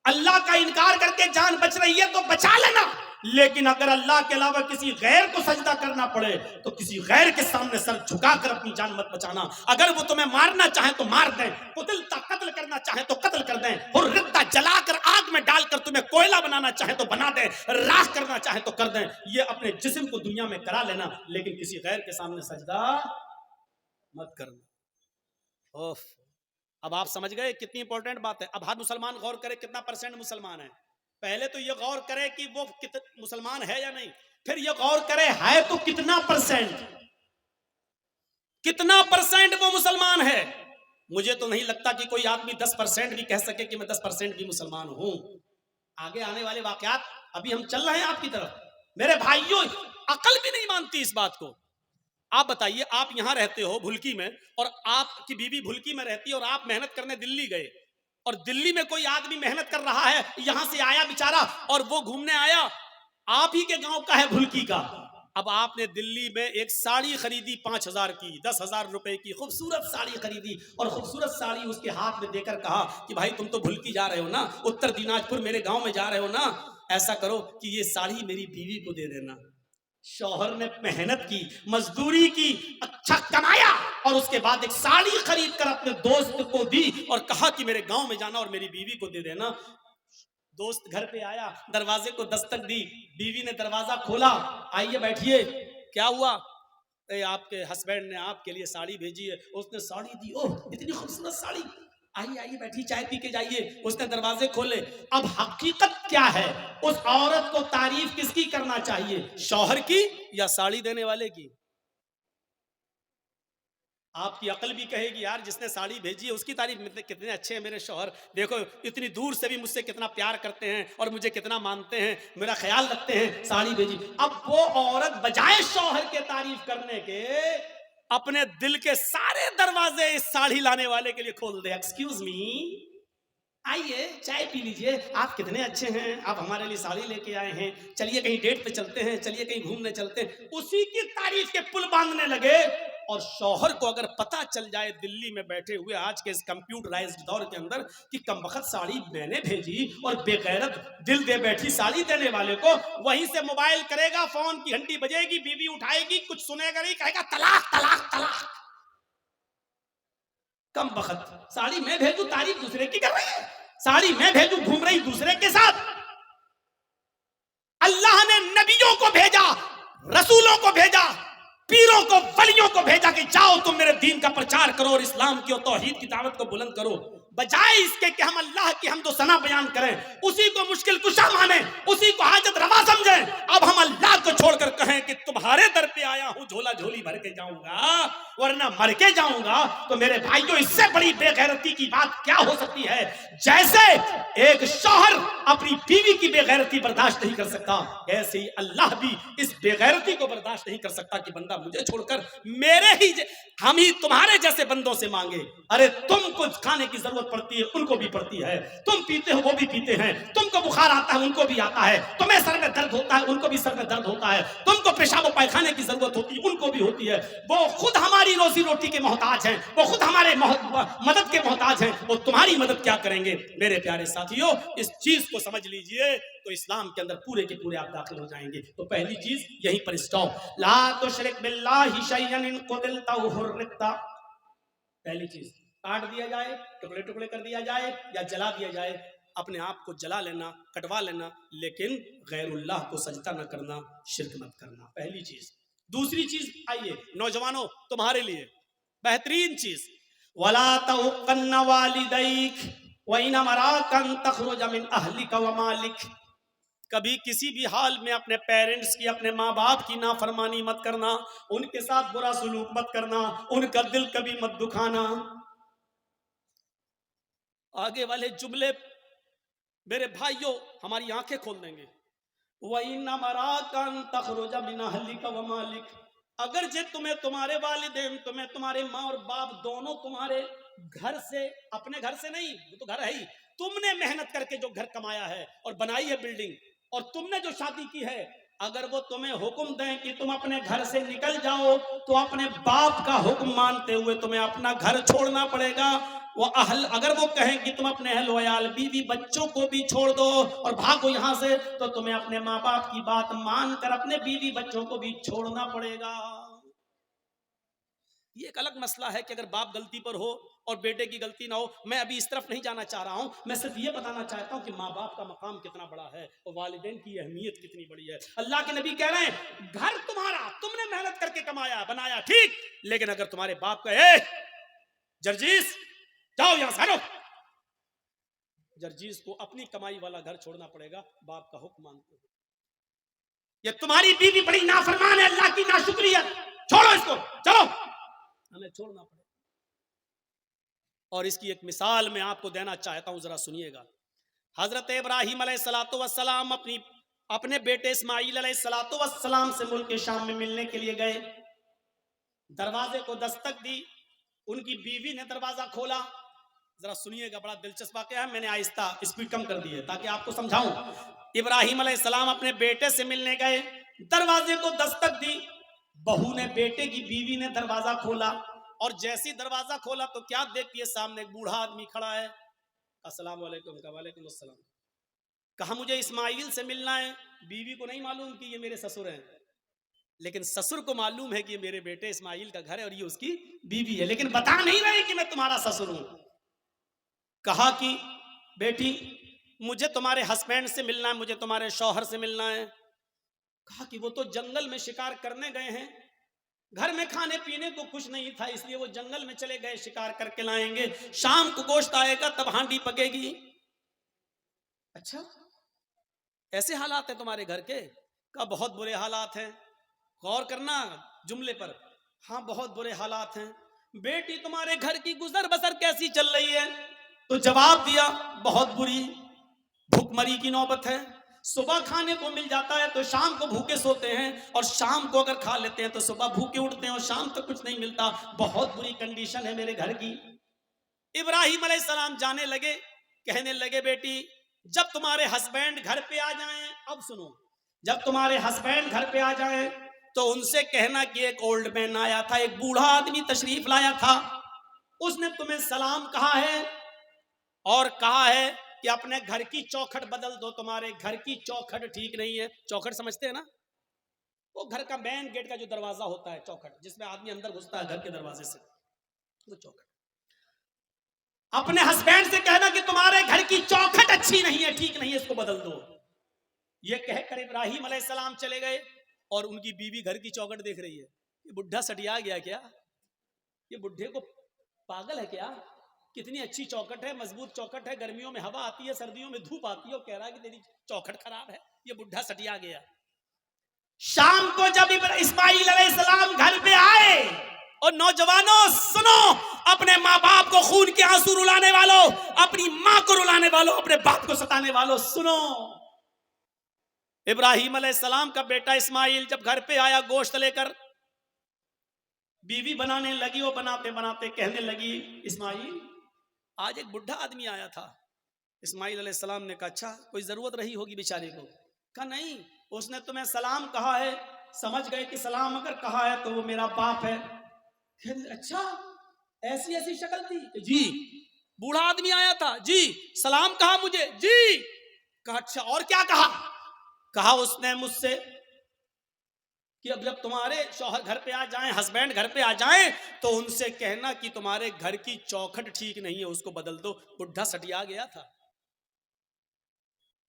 اللہ کا انکار کر کے جان بچ رہی ہے تو بچا لینا، لیکن اگر اللہ کے علاوہ کسی غیر کو سجدہ کرنا پڑے تو کسی غیر کے سامنے سر جھکا کر اپنی جان مت بچانا. اگر وہ تمہیں مارنا چاہیں تو مار دیں، قتل کرنا چاہیں تو قتل کر دیں، اور ردہ جلا کر آگ میں ڈال کر تمہیں کوئلہ بنانا چاہیں تو بنا دیں، راکھ کرنا چاہیں تو کر دیں. یہ اپنے جسم کو دنیا میں کرا لینا، لیکن کسی غیر کے سامنے سجدہ مت کرنا. اوف، اب آپ سمجھ گئے کتنی امپورٹنٹ بات ہے. اب ہر مسلمان غور کرے کتنا پرسنٹ مسلمان ہے. پہلے تو یہ غور کرے کہ وہ مسلمان ہے یا نہیں، پھر یہ غور کرے ہے تو کتنا پرسنٹ وہ مسلمان ہے. مجھے تو نہیں لگتا کہ کوئی آدمی 10% بھی کہہ سکے کہ میں 10% بھی مسلمان ہوں. آگے آنے والے واقعات، ابھی ہم چل رہے ہیں آپ کی طرف. میرے بھائیوں، عقل بھی نہیں مانتی اس بات کو. آپ بتائیے، آپ یہاں رہتے ہو بھلکی میں، اور آپ کی بیوی بھلکی میں رہتی ہے، اور آپ محنت کرنے دلی گئے، اور دلی میں کوئی آدمی محنت کر رہا ہے، یہاں سے آیا بیچارہ، اور وہ گھومنے آیا آپ ہی کے گاؤں کا ہے، بھلکی کا. اب آپ نے دلی میں ایک ساڑی خریدی 5,000 کی، 10,000 روپے کی خوبصورت ساڑی خریدی، اور خوبصورت ساڑی اس کے ہاتھ میں دے کر کہا کہ بھائی تم تو بھلکی جا رہے ہو نا، اتر دیناج پور میرے گاؤں میں جا رہے ہو نا، ایسا کرو کہ یہ ساڑی میری بیوی کو دے دینا. شوہر نے محنت کی، مزدوری کی، اچھا کمایا، اور اس کے بعد ایک ساڑی خرید کر اپنے دوست کو دی اور کہا کہ میرے گاؤں میں جانا اور میری بیوی کو دے دینا. دوست گھر پہ آیا، دروازے کو دستک دی، بیوی نے دروازہ کھولا، آئیے بیٹھیے. کیا ہوا؟ آپ کے ہسبینڈ نے آپ کے لیے ساڑی بھیجی ہے. اس نے ساڑی دی، اوہ اتنی خوبصورت ساڑی، آئیے بیٹھی، چائے پی کے جائیے. اس نے دروازے کھولے. اب حقیقت کیا ہے؟ اس عورت کو تعریف کس کی کرنا چاہیے، شوہر کی یا ساڑی دینے والے کی؟ آپ کی عقل بھی کہے گی یار جس نے ساڑی بھیجی ہے اس کی تعریف، کتنے اچھے ہیں میرے شوہر، دیکھو اتنی دور سے بھی مجھ سے کتنا پیار کرتے ہیں اور مجھے کتنا مانتے ہیں، میرا خیال رکھتے ہیں، ساڑی بھیجی. اب وہ عورت بجائے شوہر کے تعریف کرنے کے اپنے دل کے سارے دروازے اس ساڑی لانے والے کے لیے کھول دے. ایکسکیوز می، آئیے چائے پی لیجئے، آپ کتنے اچھے ہیں، آپ ہمارے لیے ساڑی لے کے آئے ہیں، چلیے کہیں ڈیٹ پہ چلتے ہیں، چلیے کہیں گھومنے چلتے ہیں، اسی کی تعریف کے پل باندھنے لگے. اور شوہر کو اگر پتا چل جائے دلی میں بیٹھے ہوئے آج کے اس کمپیوٹرائزڈ دور کے اندر کہ کمبخت ساڑی میں نے بھیجی اور بے غیرت دل دے بیٹھی ساڑی دینے والے کو، وہیں سے موبائل کرے گا، فون کی گھنٹی بجے گی، بیوی اٹھائے گی، کچھ سنے گا نہیں، کہے گا طلاق طلاق طلاق. کمبخت ساڑی میں بھیجوں تعریف دوسرے کی کر رہی ہے، ساڑی میں بھیجوں گھوم رہی دوسرے کے ساتھ. اللہ نے نبیوں کو بھیجا، رسولوں کو بھیجا، پیروں کو ولیوں کو بھیجا کہ جاؤ تم میرے دین کا پرچار کرو اور اسلام کی اور توحید کی دعوت کو بلند کرو. بجائے اس کے کہ ہم اللہ کی حمد و ثنا بیان کریں، اسی کو مشکل کشا مانیں، اسی کو حاجت روا سمجھیں، اب ہم اللہ کو چھوڑ کر کہیں کہ تمہارے در پہ آیا ہوں جھولا جھولی بھر کے جاؤں گا ورنہ مر کے جاؤں گا. تو میرے بھائیوں اس سے بڑی بے غیرتی کی بات کیا ہو سکتی ہے؟ جیسے ایک شوہر اپنی بیوی کی بے غیرتی برداشت نہیں کر سکتا، ایسے ہی اللہ بھی اس بے غیرتی کو برداشت نہیں کر سکتا کہ بندہ مجھے چھوڑ کر میرے ہی ہم ہی تمہارے جیسے بندوں سے مانگے. ارے تم کو کھانے کی ضرورت پڑتی ہے، ان کو بھی پڑتی ہے، تم پیتے ہو وہ بھی پیتے ہیں، تم کو بخار آتا ہے ان کو بھی آتا ہے، تمہیں سر میں درد ہوتا ہے ان کو بھی سر میں درد ہوتا ہے، تم کو پیشاب و پائخانے کی ضرورت ہوتی ہے ان کو بھی ہوتی ہے. وہ خود ہماری روزی روٹی کے محتاج ہیں، وہ خود ہمارے مدد کے محتاج ہیں، وہ تمہاری مدد کیا کریں گے؟ میرے پیارے ساتھیوں اس چیز کو سمجھ لیجئے تو اسلام کے اندر پورے کے پورے آپ داخل ہو جائیں گے. تو پہلی چیز یہیں پر اسٹاپ، لا تشرک باللہ شیئا ان قتلت او حرقت. پہلی چیز کاٹ دیا جائے، ٹکڑے ٹکڑے کر دیا جائے یا جلا دیا جائے، اپنے آپ کو جلا لینا، کٹوا لینا، لیکن غیر اللہ کو سجدہ نہ کرنا، شرک مت کرنا. پہلی چیز. دوسری چیز آئیے نوجوانوں تمہارے لیے بہترین چیز، ولا تعقن والدیک وان امراک ان تخرج من اہلک ومالک. کبھی کسی بھی حال میں اپنے پیرنٹس کی، اپنے ماں باپ کی نافرمانی مت کرنا، ان کے ساتھ برا سلوک مت کرنا، ان کا دل کبھی مت دکھانا. آگے والے جملے میرے بھائیوں ہماری آنکھیں کھول دیں گے. وَإِنَّ مَرَاكَ أَن تَخْرُجَ مِنْ أَهْلِكَ وَمَالِكَ. اگر جب تمہیں تمہارے والدین، تمہیں تمہارے ماں اور باپ دونوں تمہارے گھر سے، اپنے گھر سے نہیں، وہ تو گھر ہے ہی، تم نے محنت کر کے جو گھر کمایا ہے اور بنائی ہے بلڈنگ، اور تم نے جو شادی کی ہے، اگر وہ تمہیں حکم دیں کہ تم اپنے گھر سے نکل جاؤ تو اپنے باپ کا حکم مانتے ہوئے تمہیں اپنا گھر چھوڑنا پڑے گا. وہ اگر وہ کہیں کہ تم اپنے اہل ویال بیوی بچوں کو بھی چھوڑ دو اور بھاگو یہاں سے، تو تمہیں اپنے ماں باپ کی بات مان کر اپنے بیوی بچوں کو بھی چھوڑنا پڑے گا. یہ ایک الگ مسئلہ ہے کہ اگر باپ غلطی پر ہو اور بیٹے کی غلطی نہ ہو. میں ابھی اس طرف نہیں جانا چاہ رہا ہوں، میں صرف یہ بتانا چاہتا ہوں کہ ماں باپ کا مقام کتنا بڑا ہے اور والدین کی اہمیت کتنی بڑی ہے. اللہ کے نبی کہہ رہے ہیں گھر تمہارا، تم نے محنت کر کے کمایا بنایا ٹھیک، لیکن اگر تمہارے باپ کا جرجیس جاؤ یہاں سے، جرجیس کو اپنی کمائی والا گھر چھوڑنا پڑے گا باپ کا حکم مانتے ہوئے. یہ تمہاری بیوی بڑی نافرمان ہے، اللہ کی ناشکری ہے، چھوڑو اس کو، چلو ہمیں چھوڑنا پڑے. اور اس کی ایک مثال میں آپ کو دینا چاہتا ہوں، ذرا سنیے گا. حضرت ابراہیم علیہ السلام اپنے بیٹے اسماعیل علیہ السلام سے ملک شام میں ملنے کے لیے گئے. دروازے کو دستک دی، ان کی بیوی نے دروازہ کھولا. ذرا سنیے گا، بڑا دلچسپ واقعہ ہے، میں نے آہستہ اسپیڈ کم کر دی ہے تاکہ آپ کو سمجھاؤں. ابراہیم علیہ السلام اپنے بیٹے سے ملنے گئے، دروازے کو دستک دی، بہو نے، بیٹے کی بیوی نے دروازہ کھولا، اور جیسی دروازہ کھولا تو کیا دیکھتی ہے؟ سامنے ایک بوڑھا آدمی کھڑا ہے. السلام علیکم. وعلیکم السلام. کہا مجھے اسماعیل سے ملنا ہے. بیوی کو نہیں معلوم کہ یہ میرے سسر ہیں، لیکن سسر کو معلوم ہے کہ یہ میرے بیٹے اسماعیل کا گھر ہے اور یہ اس کی بیوی ہے، لیکن بتا نہیں رہے کہ میں تمہارا سسر ہوں. کہا کہ بیٹی مجھے تمہارے ہسبینڈ سے ملنا ہے، مجھے تمہارے شوہر سے ملنا ہے. کہا کہ وہ تو جنگل میں شکار کرنے گئے ہیں، گھر میں کھانے پینے کو کچھ نہیں تھا، اس لیے وہ جنگل میں چلے گئے، شکار کر کے لائیں گے، شام کو گوشت آئے گا تب ہانڈی پکے گی. اچھا ایسے حالات ہیں تمہارے گھر کے؟ کہا بہت برے حالات ہیں. غور کرنا جملے پر. ہاں بہت برے حالات ہیں. بیٹی تمہارے گھر کی گزر بسر کیسی چل رہی ہے؟ تو جواب دیا بہت بری، بھوک مری کی نوبت ہے. صبح کھانے کو مل جاتا ہے تو شام کو بھوکے سوتے ہیں، اور شام کو اگر کھا لیتے ہیں تو صبح بھوکے اٹھتے ہیں اور شام تک کچھ نہیں ملتا. بہت بری کنڈیشن ہے میرے گھر کی. ابراہیم علیہ السلام جانے لگے. کہنے لگے بیٹی جب تمہارے ہسبینڈ گھر پہ آ جائیں، اب سنو، جب تمہارے ہسبینڈ گھر پہ آ جائیں تو ان سے کہنا کہ ایک اولڈ مین آیا تھا، ایک بوڑھا آدمی تشریف لایا تھا، اس نے تمہیں سلام کہا ہے اور کہا ہے کہ اپنے گھر کی چوکھٹ بدل دو، تمہارے گھر کی چوکھٹ ٹھیک نہیں ہے۔ چوکھٹ سمجھتے ہیں نا، وہ گھر کا مین گیٹ کا جو دروازہ ہوتا ہے، چوکھٹ جس میں آدمی اندر گھستا ہے گھر کے دروازے سے، وہ چوکھٹ۔ اپنے ہسبینڈ سے کہنا کہ تمہارے گھر کی چوکھٹ اچھی نہیں ہے، ٹھیک نہیں ہے، اس کو بدل دو۔ یہ کہہ کر ابراہیم علیہ السلام چلے گئے اور ان کی بیوی گھر کی چوکھٹ دیکھ رہی ہے، یہ بڈھا سٹیا گیا کیا؟ یہ بڈھے کو پاگل ہے کیا؟ کتنی اچھی چوکھٹ ہے، مضبوط چوکھٹ ہے، گرمیوں میں ہوا آتی ہے، سردیوں میں دھوپ آتی ہے، اور کہہ رہا ہے کہ تیری چوکھٹ خراب ہے۔ یہ بڈھا سٹیا گیا۔ شام کو جب اسماعیل علیہ السلام گھر پہ آئے، اور نوجوانوں سنو، اپنے ماں باپ کو خون کے آنسو رلانے والوں، اپنی ماں کو رلانے والوں، اپنے باپ کو ستانے والوں سنو، ابراہیم علیہ السلام کا بیٹا اسماعیل جب گھر پہ آیا گوشت لے کر، بیوی بنانے لگی، وہ بناتے بناتے کہنے لگی اسماعیل آج ایک بڈھا آدمی آیا تھا۔ اسماعیل علیہ السلام نے کہا اچھا کوئی ضرورت رہی ہوگی بیچارے کو؟ کہا نہیں، اس نے تمہیں سلام کہا ہے، سمجھ گئے کہ سلام اگر کہا ہے تو وہ میرا باپ ہے۔ اچھا ایسی ایسی شکل تھی؟ جی۔ بوڑھا آدمی آیا تھا؟ جی۔ سلام کہا مجھے؟ جی۔ کہا اچھا اور کیا کہا؟ کہا اس نے مجھ سے کہ اب جب تمہارے شوہر گھر پہ آ جائیں، ہسبینڈ گھر پہ آ جائیں تو ان سے کہنا کہ تمہارے گھر کی چوکھٹ ٹھیک نہیں ہے، اس کو بدل دو۔ بڈھا سٹیا گیا تھا۔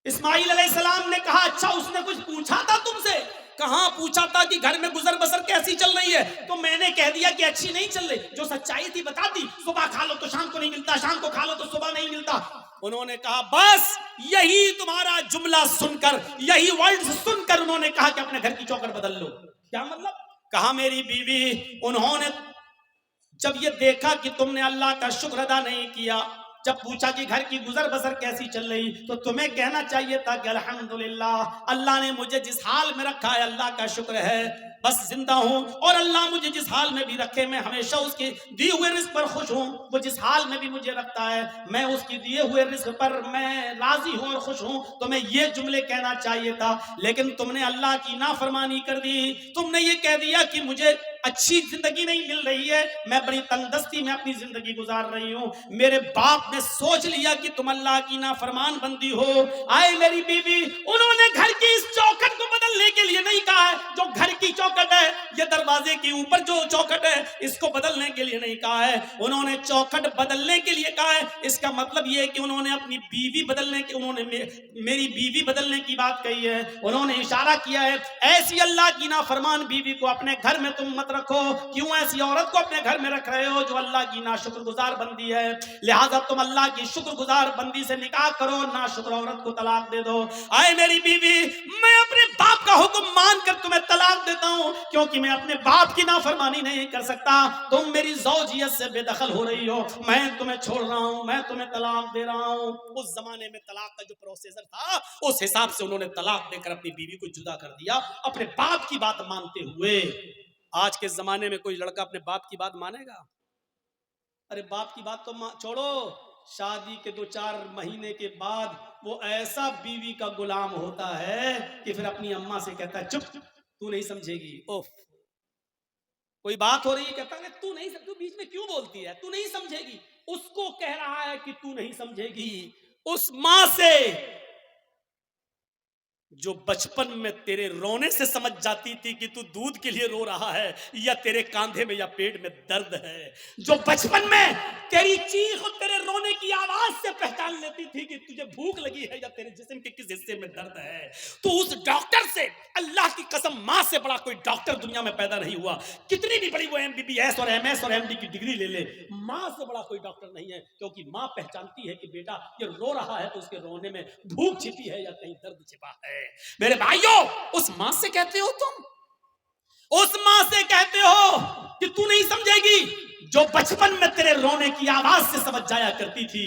اسماعیل علیہ السلام نے کہا اچھا اس نے کچھ پوچھا تھا تم سے؟ کہاں پوچھا تھا کہ گھر میں گزر بسر کیسی چل رہی ہے، تو میں نے کہہ دیا کہ اچھی نہیں چل رہی، جو سچائی تھی بتا دی، صبح کھا لو تو شام کو نہیں ملتا، شام کو کھا لو تو صبح نہیں ملتا۔ انہوں نے کہا بس یہی تمہارا جملہ سن کر، یہی ورڈز سن کر انہوں نے کہا کہ اپنے گھر کی چوکھٹ بدل لو۔ کیا مطلب؟ کہا میری بیوی، انہوں نے جب یہ دیکھا کہ تم نے اللہ کا شکر ادا نہیں کیا، جب پوچھا کہ گھر کی گزر بسر کیسی چل رہی، تو تمہیں کہنا چاہیے تھا کہ الحمدللہ اللہ نے مجھے جس حال میں رکھا ہے اللہ کا شکر ہے، بس زندہ ہوں، اور اللہ مجھے جس حال میں بھی رکھے میں ہمیشہ اس کے دیے ہوئے رزق پر خوش ہوں، وہ جس حال میں بھی مجھے رکھتا ہے میں اس کی دیے ہوئے رزق پر میں راضی ہوں اور خوش ہوں۔ تمہیں یہ جملے کہنا چاہیے تھا، لیکن تم نے اللہ کی نافرمانی کر دی، تم نے یہ کہہ دیا کہ مجھے اچھی زندگی نہیں مل رہی ہے، میں بڑی تنگدستی میں اپنی زندگی گزار رہی ہوں، میرے باپ نے سوچ لیا کہ تم اللہ کی نافرمان بندی ہو۔ آئے میری بیوی، انہوں نے گھر کی اس چوکھٹ کو بدلنے کے لیے نہیں کہا ہے، جو گھر کی چوکھٹ ہے، یہ دروازے کے اوپر جو چوکھٹ ہے اس کو بدلنے کے لیے نہیں کہا ہے، انہوں نے چوکھٹ بدلنے کے لیے کہا ہے۔ اس کا مطلب یہ ہے کہ انہوں نے اپنی بیوی بدلنے کی، انہوں نے میری بیوی بدلنے کی بات کہی ہے، انہوں نے اشارہ کیا ہے ایسی اللہ کی نافرمان بیوی کو اپنے گھر میں تم مت رکھو، کیوں ایسی عورت کو اپنے گھر میں رکھ رہے ہو جو اللہ کی ناشکر گزار بندی ہے، لہذا تم اللہ کی شکر گزار بندی سے نکاح کرو، ناشکر عورت کو طلاق دے دو۔ آئے میری بیوی، میں اپنے باپ کا حکم مان کر تمہیں طلاق دیتا ہوں، کیونکہ میں اپنے باپ کی نافرمانی نہیں کر سکتا، تم میری زوجیت سے بے دخل ہو رہی ہو، میں تمہیں چھوڑ رہا ہوں، میں تمہیں طلاق دے رہا ہوں۔ اس زمانے میں طلاق کا جو پروسیسر تھا اس حساب سے انہوں نے طلاق دے کر اپنی بیوی کو جدا کر دیا، اپنے باپ کی بات مانتے ہوئے۔ آج کے زمانے میں کوئی لڑکا اپنے باپ کی بات مانے گا؟ ارے باپ کی بات تو چھوڑو، شادی کے 2-4 مہینے کے بعد وہ ایسا بیوی کا غلام ہوتا ہے کہ پھر اپنی اماں سے کہتا ہے چپ تو نہیں سمجھے گی، اوف کوئی بات ہو رہی ہے کہتا ہے تو نہیں سمجھے، بیچ میں کیوں بولتی ہے، تو نہیں سمجھے گی، اس کو کہہ رہا ہے کہ تو نہیں سمجھے گی۔ اس ماں سے جو بچپن میں تیرے رونے سے سمجھ جاتی تھی کہ تو دودھ کے لیے رو رہا ہے یا تیرے کاندھے میں یا پیٹ میں درد ہے، جو بچپن میں تیری چیخ اور تیرے رونے کی آواز سے پہچان لیتی تھی کہ تجھے بھوک لگی ہے یا تیرے جسم کے کس حصے میں درد ہے، تو اس ڈاکٹر سے، اللہ کی قسم ماں سے بڑا کوئی ڈاکٹر دنیا میں پیدا نہیں ہوا، کتنی بھی بڑی وہ MBBS اور MS اور MD کی ڈگری لے لے، ماں سے بڑا کوئی ڈاکٹر نہیں ہے، کیونکہ ماں پہچانتی ہے کہ بیٹا یہ رو رہا ہے تو اس کے رونے میں بھوک چھپی ہے یا کہیں درد چھپا ہے۔ میرے بھائیوں، اس ماں سے کہتے ہو تم، اس ماں سے کہتے ہو کہ تو نہیں سمجھے گی، جو بچپن میں تیرے رونے کی آواز سے سمجھ جایا کرتی تھی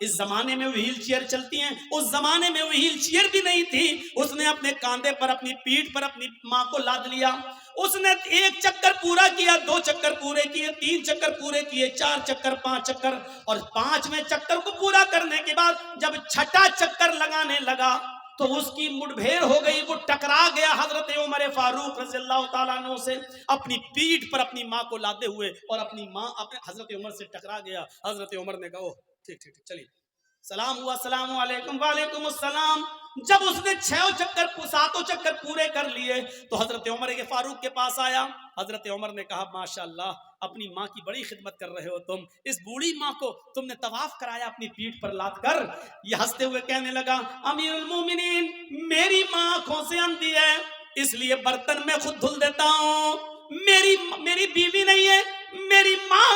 اس زمانے میں وہیل چیئر چلتی ہیں، اس زمانے میں وہیل چیئر بھی نہیں تھی. اس نے اپنے کاندھے پر اپنی پیٹھ پر اپنی ماں کو لاد لیا. اس نے 1 چکر پورا کیا، 2 چکر پورے کیے، 3 چکر پورے کیے، 4 چکر، 5 چکر، اور 5ویں چکر کو پورا کرنے کے بعد جب 6ٹا چکر لگانے لگا تو اس کی مٹبھیڑ ہو گئی، وہ ٹکرا گیا حضرت عمر فاروق رضی اللہ تعالیٰ عنہ سے، اپنی پیٹھ پر اپنی ماں کو لاتے ہوئے، اور اپنی ماں اپنے حضرت عمر سے ٹکرا گیا. حضرت عمر نے کہا ٹھیک ٹھیک چلیے، سلام ہوا، السلام علیکم، وعلیکم السلام. جب اس نے 7 چکر پورے کر لیے تو حضرت عمر کے فاروق کے پاس آیا. حضرت عمر نے کہا ماشاءاللہ اپنی ماں کی بڑی خدمت کر رہے ہو تم، اس بوڑھی ماں کو تم نے طواف کرایا اپنی پیٹھ پر لاد کر. یہ ہنستے ہوئے کہنے لگا امیر المومنین میری ماں آنکھوں سے اندھی ہے، اس لیے برتن میں خود دھل دیتا ہوں. میری بیوی نہیں ہے، میری ماں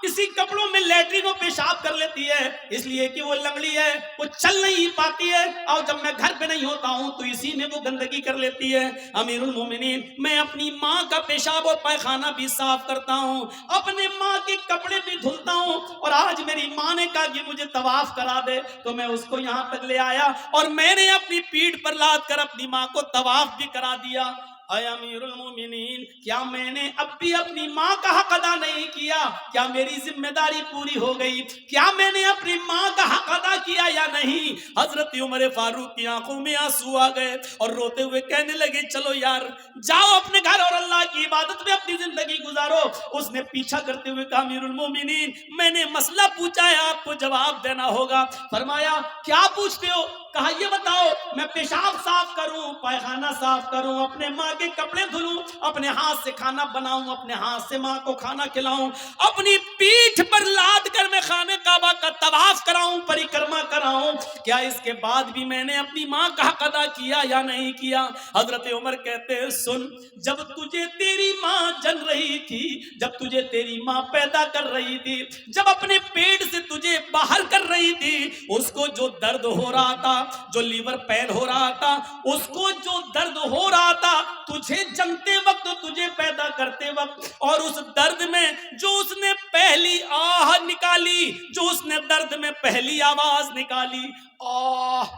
اسی کپڑوں میں لیٹرین و پیشاب کر لیتی ہے، اس لیے کہ وہ لنگڑی ہے، وہ چل نہیں پاتی ہے، اور جب میں گھر پہ نہیں ہوتا ہوں تو اسی میں وہ گندگی کر لیتی ہے. امیر المومنین میں اپنی ماں کا پیشاب اور پیخانہ بھی صاف کرتا ہوں، اپنے ماں کے کپڑے بھی دھلتا ہوں، اور آج میری ماں نے کہا کہ مجھے طواف کرا دے تو میں اس کو یہاں تک لے آیا، اور میں نے اپنی پیٹھ پر لاد کر اپنی ماں کو طواف بھی کرا دیا. اے امیر المومنین کیا میں نے اب بھی اپنی ماں کا حق ادا نہیں کیا؟ کیا میری ذمہ داری پوری ہو گئی؟ کیا میں نے اپنی ماں کا حق ادا کیا یا نہیں؟ حضرت عمر فاروق کی آنکھوں میں آنسو آ گئے اور روتے ہوئے کہنے لگے چلو یار جاؤ اپنے گھر اور اللہ کی عبادت میں اپنی زندگی گزارو. اس نے پیچھا کرتے ہوئے کہا امیر المومنین میں نے مسئلہ پوچھا ہے، آپ کو جواب دینا ہوگا. فرمایا کیا پوچھتے ہو؟ کہا یہ بتاؤ میں پیشاب صاف کروں، پیخانہ صاف کروں، اپنے ماں کے کپڑے دھلوں، اپنے ہاتھ سے کھانا بناؤں، اپنے ہاتھ سے ماں کو کھانا کھلاؤں، اپنی پیٹھ پر لاد کر میں خانہ کعبہ کا طواف کراؤں، پریکرما کراؤں، کیا اس کے بعد بھی میں نے اپنی ماں کا حق ادا کیا یا نہیں کیا؟ حضرت عمر کہتے ہیں سن، جب تجھے تیری ماں جن رہی تھی، جب تجھے تیری ماں پیدا کر رہی تھی، جب اپنے پیٹ سے تجھے باہر کر رہی تھی، اس کو جو درد ہو رہا تھا، جو لیور پین ہو رہا تھا، اس کو جو درد ہو رہا تھا تجھے جنتے وقت، تجھے پیدا کرتے وقت، اور اس درد میں جو اس نے پہلی آہ نکالی، جو اس نے درد میں پہلی آواز نکالی، آہ،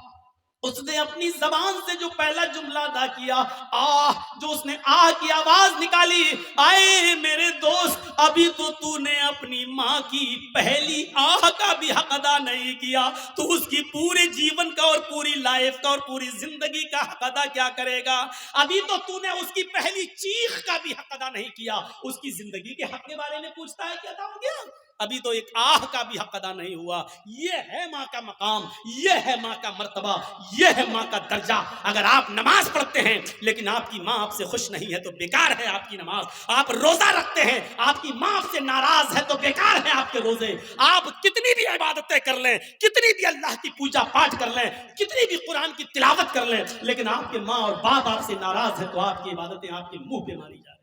اس نے اپنی زبان سے جو پہلا جملہ ادا کیا، آہ، جو اس نے آہ کی آواز نکالی، آئے میرے دوست ابھی تو نے اپنی ماں کی پہلی آہ کا بھی حق ادا نہیں کیا، تو اس کی پورے جیون کا اور پوری لائف کا اور پوری زندگی کا حق ادا کیا کرے گا؟ ابھی تو نے اس کی پہلی چیخ کا بھی حق ادا نہیں کیا، اس کی زندگی کے حق کے بارے میں پوچھتا ہے کیا ادا ہو گیا؟ ابھی تو ایک آہ کا بھی حق ادا نہیں ہوا. یہ ہے ماں کا مقام، یہ ہے ماں کا مرتبہ، یہ ہے ماں کا درجہ. اگر آپ نماز پڑھتے ہیں لیکن آپ کی ماں آپ سے خوش نہیں ہے تو بیکار ہے آپ کی نماز. آپ روزہ رکھتے ہیں، آپ کی ماں آپ سے ناراض ہے تو بیکار ہے آپ کے روزے. آپ کتنی بھی عبادتیں کر لیں، کتنی بھی اللہ کی پوجا پاٹ کر لیں، کتنی بھی قرآن کی تلاوت کر لیں، لیکن آپ کے ماں اور باپ آپ سے ناراض ہے تو آپ کی عبادتیں آپ کے منہ پہ ماری جا رہی.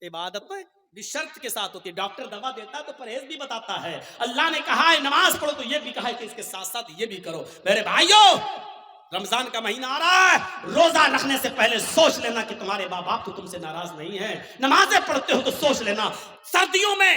عبادت میں بھی شرط کے ساتھ ہوتی ہے. ڈاکٹر دوا دیتا ہے تو پرہیز بھی بتاتا ہے. اللہ نے کہا ہے نماز پڑھو تو یہ بھی کہا ہے کہ اس کے ساتھ ساتھ یہ بھی کرو. میرے بھائیوں رمضان کا مہینہ آ رہا ہے، روزہ رکھنے سے پہلے سوچ لینا کہ تمہارے ماں باپ تو تم سے ناراض نہیں ہیں. نمازیں پڑھتے ہو تو سوچ لینا سردیوں میں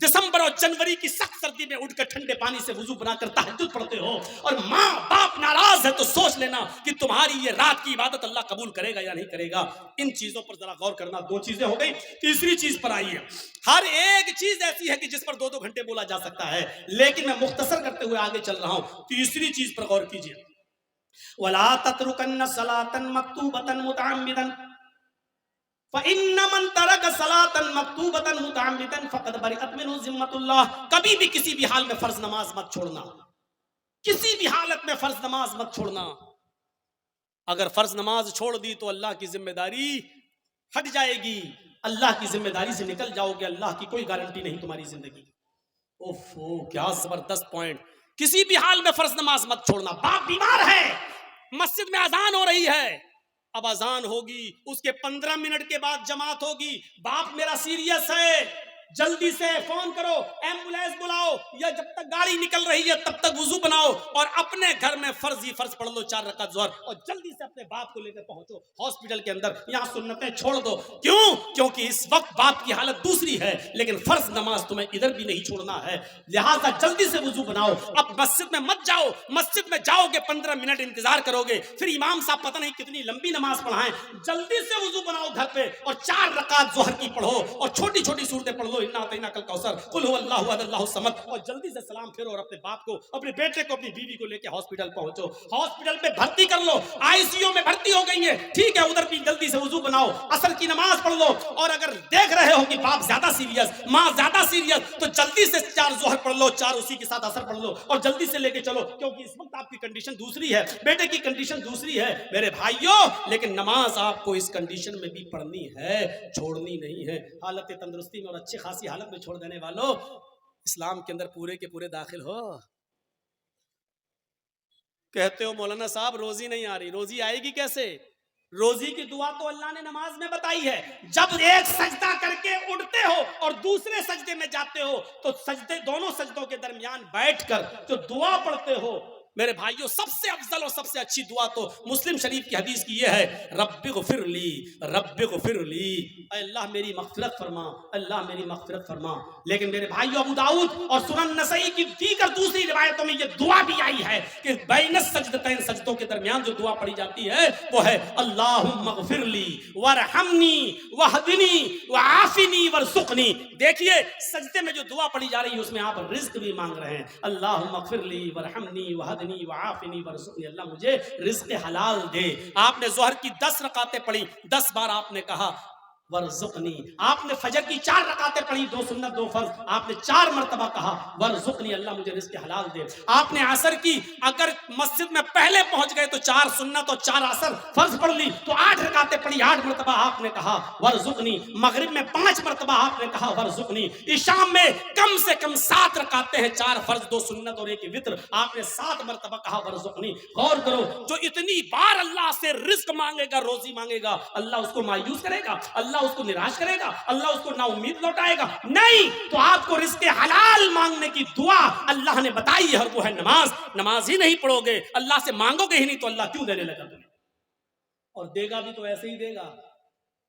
دسمبر اور جنوری کی سخت سردی میں اٹھ کر ٹھنڈے پانی سے وضو بنا کر تہجد پڑھتے ہو اور ماں باپ ناراض ہے تو سوچ لینا کہ تمہاری یہ رات کی عبادت اللہ قبول کرے گا یا نہیں کرے گا. ان چیزوں پر ذرا غور کرنا. 2 چیزیں ہو گئی. تیسری چیز پر آئیے. ہر ایک چیز ایسی ہے کہ جس پر 2 گھنٹے بولا جا سکتا ہے، لیکن میں مختصر کرتے ہوئے آگے چل رہا ہوں. تیسری چیز پر غور کیجیے. وَلَا تَتْرُكَنَّ صَلَاةً مَكْتُوبَةً مُتَعَمِّدًا فَإِنَّ مَن تَرَكَ صَلَاةً مَكْتُوبَةً مُتَعَمِّدًا فَقَدْ بَرِئَتْ مِنْهُ ذِمَّةُ اللَّهِ. کبھی بھی کسی بھی حال میں فرض نماز مت چھوڑنا، کسی بھی حالت میں فرض نماز مت چھوڑنا. اگر فرض نماز چھوڑ دی تو اللہ کی ذمہ داری ہٹ جائے گی، اللہ کی ذمہ داری سے نکل جاؤ گے. اللہ کی کوئی گارنٹی نہیں تمہاری زندگی. اوفو کیا زبردست پوائنٹ. کسی بھی حال میں فرض نماز مت چھوڑنا. باپ بیمار ہے، مسجد میں اذان ہو رہی ہے، اب اذان ہوگی، اس کے 15 منٹ کے بعد جماعت ہوگی، باپ میرا سیریس ہے، جلدی سے فون کرو، ایمبولینس بلاؤ، یا جب تک گاڑی نکل رہی ہے تب تک وضو بناؤ اور اپنے گھر میں فرض ہی فرض پڑھ لو 4 رکعت ظہر، اور جلدی سے اپنے باپ کو لے کے پہنچو ہاسپٹل کے اندر، یہاں سنتیں چھوڑ دو۔ کیوں؟ کیونکہ اس وقت باپ کی حالت دوسری ہے، لیکن فرض نماز تمہیں ادھر بھی نہیں چھوڑنا ہے، لہٰذا جلدی سے وضو بناؤ۔ اب مسجد میں مت جاؤ، مسجد میں جاؤ گے 15 منٹ انتظار کرو گے، پھر امام صاحب پتہ نہیں کتنی لمبی نماز پڑھائیں، جلدی سے وضو بناؤ گھر پہ اور 4 رکعت ظہر کی پڑھو اور چھوٹی چھوٹی صورتیں پڑھ لو، انا اعطیناک الکوثر، قل هو اللہ احد اللہ الصمد، اور جلدی سے سلام پھرو اور اپنے باپ کو، اپنے بیٹے کو، اپنی بیوی کو لے کے ہاسپٹل پہنچو، ہاسپٹل میں بھرتی کر لو، آئی سی یو میں بھرتی ہو گئی ہیں، ٹھیک ہے ادھر بھی جلدی سے وضو بناؤ، عصر کی نماز پڑھ لو، اور اگر دیکھ رہے ہو کہ باپ زیادہ سیریس، ماں زیادہ سیریس، تو جلدی سے 4 ظہر پڑھ لو، 4 اسی کے ساتھ عصر پڑھ لو اور جلدی سے لے کے چلو، کیونکہ اس وقت آپ کی کنڈیشن دوسری ہے، بیٹے کی کنڈیشن دوسری ہے میرے بھائیوں، لیکن نماز آپ کو اس کنڈیشن میں بھی پڑھنی ہے، چھوڑنی نہیں ہے۔ حالت تندرستی میں اور اچھی خاصی حالت میں چھوڑ دینے والوں، اسلام کے اندر پورے کے پورے داخل ہو۔ کہتے ہو مولانا صاحب روزی نہیں آ رہی، روزی آئے گی کیسے؟ روزی کی دعا تو اللہ نے نماز میں بتائی ہے، جب ایک سجدہ کر کے اٹھتے ہو اور دوسرے سجدے میں جاتے ہو تو سجدے، دونوں سجدوں کے درمیان بیٹھ کر جو دعا پڑھتے ہو میرے بھائیوں، سب سے افضل اور سب سے اچھی دعا تو مسلم شریف کی حدیث کی یہ ہے، رب اغفر لی، رب اغفر لی، اے اللہ میری مغفرت فرما، اللہ میری مغفرت فرما۔ لیکن میرے بھائیوں ابو داؤد اور سنن نسائی کی دیگر دوسری روایتوں میں یہ دعا بھی آئی ہے کہ بین السجدتین، سجدوں کے درمیان جو دعا پڑھی جاتی ہے وہ ہے اللہم اغفر لی وارحمنی واہدنی وعافنی وارزقنی۔ دیکھیے سجدے میں جو دعا پڑھی جا رہی ہے اس میں آپ رزق بھی مانگ رہے ہیں، اللہم اغفر لی وارحمنی وہدنی وعافنی وارزقنی، اللہ مجھے رزق حلال دے۔ آپ نے ظہر کی 10 رکعتیں پڑھی، 10 بار آپ نے کہا ورزقنی، آپ نے فجر کی 4 رکعتیں پڑھی، 2 سنت 2 فرض، آپ نے 4 مرتبہ کہا ورزقنی، اللہ مجھے رزق حلال دے۔ آپ نے عصر کی، اگر مسجد میں پہلے پہنچ گئے تو 4 سنت اور 4 عصر فرض پڑھ لی تو 8 رکعتیں پڑھی، 8 مرتبہ آپ نے کہا ورزقنی۔ مغرب میں 5 مرتبہ آپ نے کہا ورزقنی۔ عشاء میں کم سے کم 7 رکعتیں ہیں، 4 فرض 2 سنت اور 1 وتر، آپ نے 7 مرتبہ کہا ورزقنی۔ غور کرو، جو اتنی بار اللہ سے رزق مانگے گا، روزی مانگے گا، اللہ اس کو مایوس کرے گا؟ اللہ اس کو نراش کرے گا؟ اللہ اس کو نا امید لوٹائے گا؟ نہیں، تو آپ کو رزق حلال مانگنے کی دعا اللہ نے بتائی ہے اور وہ ہے نماز۔ نماز ہی نہیں پڑھو گے، اللہ سے مانگو گے ہی نہیں، تو اللہ کیوں دینے لگا تمہیں؟ اور دے گا بھی تو ایسے ہی دے گا۔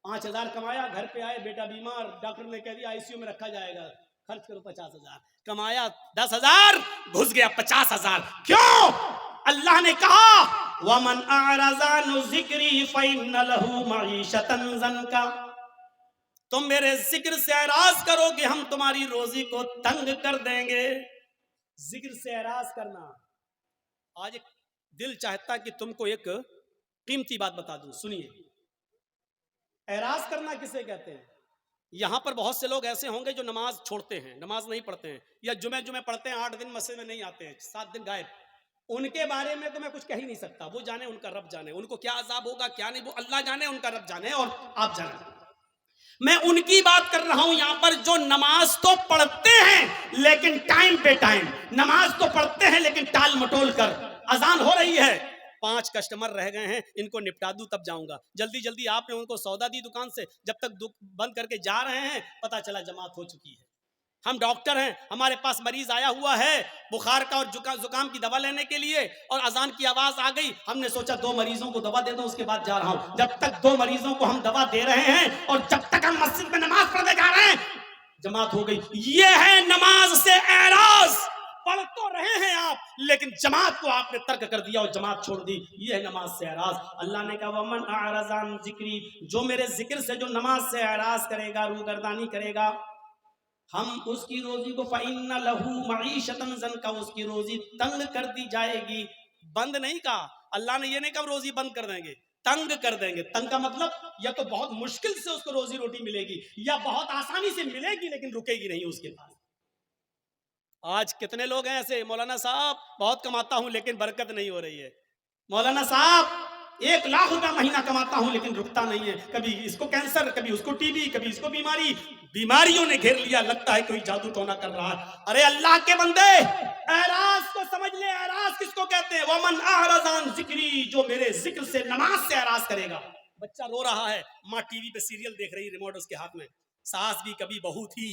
5,000 کمایا، گھر پہ آئے بیٹا بیمار، ڈاکٹر نے کہہ دیا آئی سی یو میں رکھا جائے گا، خرچ کرو 50,000، کمایا 10,000، گھس گیا 50,000۔ کیوں؟ اللہ نے کہا وَمَنْ أَعْرَضَ عَنْ ذِكْرِي فَإِنَّ لَهُ مَعِيشَةً ضَنْكًا، تم میرے ذکر سے اعراض کرو گے ہم تمہاری روزی کو تنگ کر دیں گے۔ ذکر سے اعراض کرنا، آج ایک دل چاہتا کہ تم کو ایک قیمتی بات بتا دوں، سنیے۔ اعراض کرنا کسے کہتے ہیں؟ یہاں پر بہت سے لوگ ایسے ہوں گے جو نماز چھوڑتے ہیں، نماز نہیں پڑھتے ہیں، یا جمعے پڑھتے ہیں، 8 دن مسجد میں نہیں آتے ہیں، 7 دن غائب۔ ان کے بارے میں تو میں کچھ کہہ ہی نہیں سکتا، وہ جانے، ان کا رب جانے، ان کو کیا عذاب ہوگا کیا نہیں، وہ اللہ جانے، ان کا رب جانے اور آپ جانے۔ میں ان کی بات کر رہا ہوں یہاں پر جو نماز تو پڑھتے ہیں لیکن ٹائم پہ ٹائم، نماز تو پڑھتے ہیں لیکن ٹال مٹول کر۔ اذان ہو رہی ہے، 5 کسٹمر رہ گئے ہیں، ان کو نپٹا دوں تب جاؤں گا، جلدی جلدی آپ نے ان کو سودا دی دکان سے، جب تک بند کر کے جا رہے ہیں پتہ چلا جماعت ہو چکی ہے۔ ہم ڈاکٹر ہیں، ہمارے پاس مریض آیا ہوا ہے بخار کا اور زکام کی دوا لینے کے لیے، اور اذان کی آواز آ گئی، ہم نے سوچا 2 مریضوں کو دوا دے دوں اس کے بعد جا رہا ہوں۔ جب تک 2 مریضوں کو ہم دوا دے رہے ہیں اور جب تک ہم مسجد میں نماز پڑھنے جا رہے ہیں جماعت ہو گئی۔ یہ ہے نماز سے اعراض، پڑھ تو رہے ہیں آپ لیکن جماعت کو آپ نے ترک کر دیا اور جماعت چھوڑ دی، یہ ہے نماز سے اعراض۔ اللہ نے کہا وَمَنْ أَعْرَضَ عَنْ ذِكْرِي، جو میرے ذکر سے، جو نماز سے اعراض کرے گا، روگردانی کرے گا، ہم اس کی روزی کو فَإِنَّ لَهُ مَعِيشَةً ضَنْكًا، اس کی روزی تنگ کر دی جائے گی۔ بند نہیں کہا اللہ نے، یہ نہیں کہا روزی بند کر دیں گے، تنگ کر دیں گے۔ تنگ کا مطلب یا تو بہت مشکل سے اس کو روزی روٹی ملے گی، یا بہت آسانی سے ملے گی لیکن رکے گی نہیں اس کے پاس۔ آج کتنے لوگ ہیں ایسے، مولانا صاحب بہت کماتا ہوں لیکن برکت نہیں ہو رہی ہے، مولانا صاحب 1 لاکھ روپیہ مہینہ کماتا ہوں لیکن رکتا نہیں ہے، کبھی اس کو کینسر، کبھی اس کو ٹی بی، کبھی اس کو بیماری، بیماریوں نے گھیر لیا، لگتا ہے کوئی جادو ٹونا کر رہا ہے۔ ارے اللہ کے بندے، اعراض کو سمجھ لے، اعراض کس کو کہتے ہیں؟ وَمَنْ أَعْرَضَ عَنْ ذِكْرِي، جو میرے ذکر سے، نماز سے اعراض کرے گا۔ بچہ رو رہا ہے، ماں ٹی وی پہ سیریل دیکھ رہی، ریموٹ اس کے ہاتھ میں، ساس بھی کبھی بہو تھی،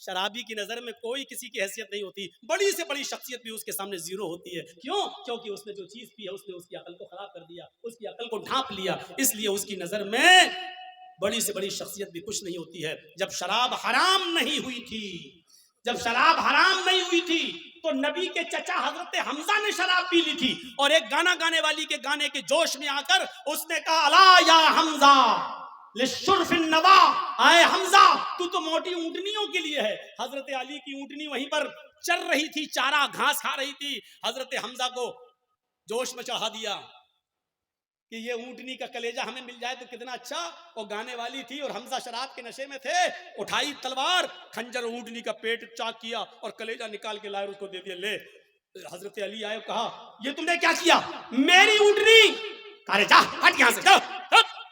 شرابی کی نظر میں کوئی کسی کی حیثیت نہیں ہوتی, بڑی سے بڑی شخصیت بھی اس کے سامنے زیرو ہوتی ہے. کیوں؟ کیونکہ اس نے جو چیز پی ہے اس نے اس کی عقل کو خراب کر دیا, اس کی عقل کو ڈھانپ لیا, اس لیے اس کی نظر میں بڑی سے بڑی شخصیت بھی کچھ نہیں ہوتی ہے. جب شراب حرام نہیں ہوئی تھی, جب شراب حرام نہیں ہوئی تھی تو نبی کے چچا حضرت حمزہ نے شراب پی لی تھی, اور ایک گانا گانے والی کے گانے کے جوش میں آ کر اس نے کہا الا یا حمزہ للشرف النوا, آئے حمزہ تو موٹی اونٹنیوں کے لیے ہے. حضرت علی کی اونٹنی وہیں پر چر رہی تھی, چارہ گھاس کھا رہی تھی. حضرت حمزہ کو جوش میں چڑھا دیا کہ یہ اونٹنی کا کلیجہ ہمیں مل جائے تو کتنا اچھا. وہ گانے والی تھی اور حمزہ شراب کے نشے میں تھے, اٹھائی تلوار, کھنجر اونٹنی کا پیٹ چاک کیا اور کلیجہ نکال کے لائے اس کو دے دیا. لے. حضرت علی آئے, کہا یہ تم نے کیا کیا, میری اونٹنی. کہا جا ہٹ یہاں سے, جا.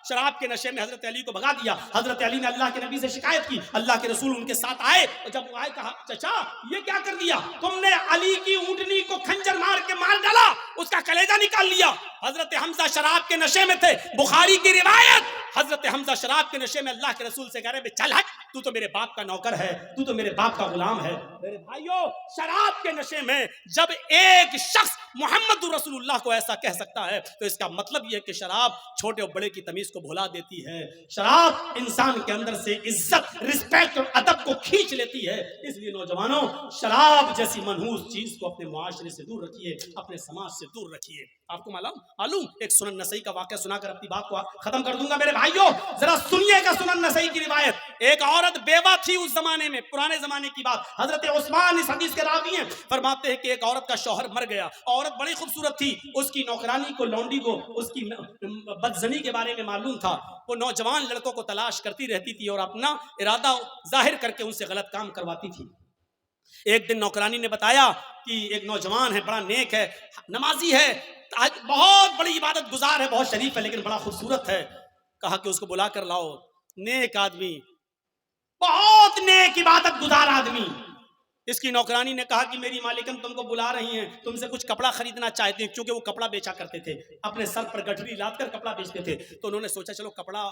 شراب کے نشے میں حضرت علی کو بھگا دیا. حضرت علی نے اللہ کے نبی سے شکایت کی, اللہ کے رسول ان کے ساتھ آئے, اور جب وہ آئے کہا چچا یہ کیا کر دیا, تم نے علی کی اونٹنی کو کھنجر مار کے مار ڈالا, اس کا کلیجہ نکال لیا. حضرت حمزہ شراب کے نشے میں تھے, بخاری کی روایت, حضرت حمزہ شراب کے نشے میں اللہ کے رسول سے کہہ رہے چل ہٹ, تو میرے باپ کا نوکر ہے, تو میرے باپ کا غلام ہے. میرے بھائیو, شراب کے نشے میں جب ایک شخص محمد رسول اللہ کو ایسا کہہ سکتا ہے تو اس کا مطلب یہ کہ شراب چھوٹے اور بڑے کی تمیز کو بھلا دیتی ہے. شراب انسان کے اندر سے عزت, رسپیکٹ اور ادب کو کھینچ لیتی ہے. اس لیے نوجوانوں, شراب جیسی منحوس چیز کو اپنے معاشرے سے دور رکھیے, اپنے سماج سے دور رکھیے. آپ کو معلوم ایک سنن نسائی کا واقعہ سنا کر اپنی بات کو ختم کر دوں گا. میرے بھائیوں ذرا سنیے گا سنن نسائی کی روایت. ایک عورت بیوہ تھی اس زمانے میں, پرانے زمانے کی بات. حضرت عثمان اس حدیث کے راوی ہیں, فرماتے ہیں کہ ایک عورت کا شوہر مر گیا. عورت بڑی خوبصورت تھی, اس کی نوکرانی کو, لونڈی کو اس کی بدزنی کے بارے میں معلوم تھا. وہ نوجوان لڑکوں کو تلاش کرتی رہتی تھی اور اپنا ارادہ ظاہر کر کے ان سے غلط کام کرواتی تھی. ایک دن نوکرانی نے بتایا کہ ایک نوجوان ہے, بڑا نیک ہے, نمازی ہے, بہت بڑی عبادت گزار ہے, بہت شریف ہے, لیکن بڑا خوبصورت ہے. کہا کہ اس کو بلا کر لاؤ. نیک آدمی, بہت نیک عبادت گزار آدمی. اس کی نوکرانی نے کہا کہ میری مالکن تم کو بلا رہی ہیں, تم سے کچھ کپڑا خریدنا چاہتے ہیں, کیونکہ وہ کپڑا بیچا کرتے تھے, اپنے سر پر گٹھری لاد کر کپڑا بیچتے تھے. تو انہوں نے سوچا چلو کپڑا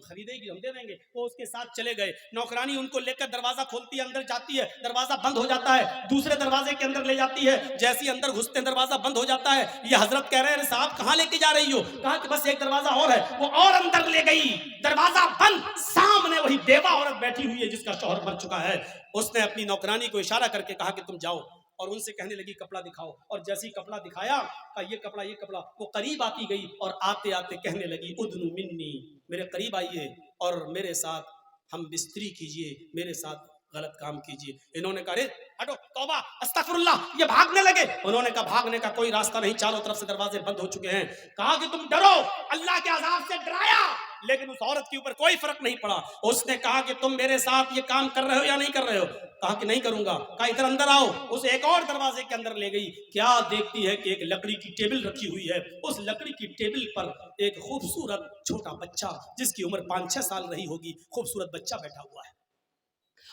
خریدے گی, ہم دے دیں گے. وہ اس کے ساتھ چلے گئے. نوکرانی ان کو لے کر دروازہ کھولتی ہے, اندر جاتی ہے, دروازہ بند ہو جاتا ہے, دوسرے دروازے کے اندر لے جاتی ہے. جیسے اندر گھستے دروازہ بند ہو جاتا ہے. یہ حضرت کہہ رہے ہیں صاحب کہاں لے کے جا رہی ہو؟ کہا کہ بس ایک دروازہ اور ہے. وہ اور اندر لے گئی, دروازہ بند, سامنے وہی بیوہ عورت بیٹھی ہوئی ہے جس کا شوہر مر چکا ہے. اس نے اپنی نوکرانی کو اشارہ کر کے کہا کہ تم جاؤ, اور ان سے کہنے لگی کپڑا دکھاؤ. اور جیسی کپڑا دکھایا, کہا یہ کپڑا, یہ کپڑا. وہ قریب آتی گئی اور آتے آتے کہنے لگی ادنو منی, میرے قریب آئیے اور میرے ساتھ ہم بستری کیجئے, میرے ساتھ غلط کام کیجئے. انہوں نے کہا رے ہٹو, توبہ, استغفر اللہ. یہ بھاگنے لگے. انہوں نے کہا بھاگنے کا کوئی راستہ نہیں, چاروں طرف سے دروازے بند ہو چکے ہیں. کہا کہ تم ڈرو, اللہ کے عذاب سے ڈرایا, لیکن اس عورت کے اوپر کوئی فرق نہیں پڑا. اس نے کہا کہ تم میرے ساتھ یہ کام کر رہے ہو یا نہیں کر رہے ہو؟ کہا کہ نہیں کروں گا. کہا ادھر اندر آؤ. اس ایک اور دروازے کے اندر لے گئی. کیا دیکھتی ہے کہ ایک لکڑی کی ٹیبل رکھی ہوئی ہے. اس لکڑی کی ٹیبل پر ایک خوبصورت چھوٹا بچہ, جس کی عمر 5-6 سال رہی ہوگی, خوبصورت بچہ بیٹھا ہوا ہے.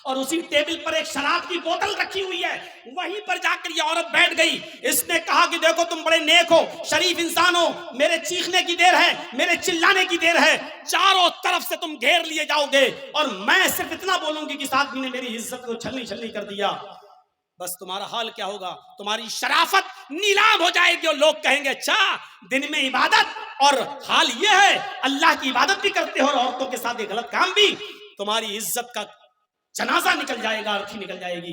اور اسی ٹیبل پر ایک شراب کی بوتل رکھی ہوئی ہے. وہیں پر جا کر یہ عورت بیٹھ گئی. اس نے کہا کہ دیکھو تم بڑے نیک ہو, شریف انسان ہو, میرے چیخنے کی دیر ہے, میرے چلانے کی دیر ہے, چاروں طرف سے تم گھیر لیے جاؤ گے, اور میں صرف اتنا بولوں گی کہ اس آدمی نے میری عزت کو چھلنی چھلنی کر دیا. بس تمہارا حال کیا ہوگا, تمہاری شرافت نیلام ہو جائے گی, اور لوگ کہیں گے اچھا دن میں عبادت, اور حال یہ ہے اللہ کی عبادت بھی کرتے ہو اور عورتوں کے ساتھ یہ غلط کام بھی. تمہاری عزت کا جنازہ نکل جائے گا, ارتھی نکل جائے گی.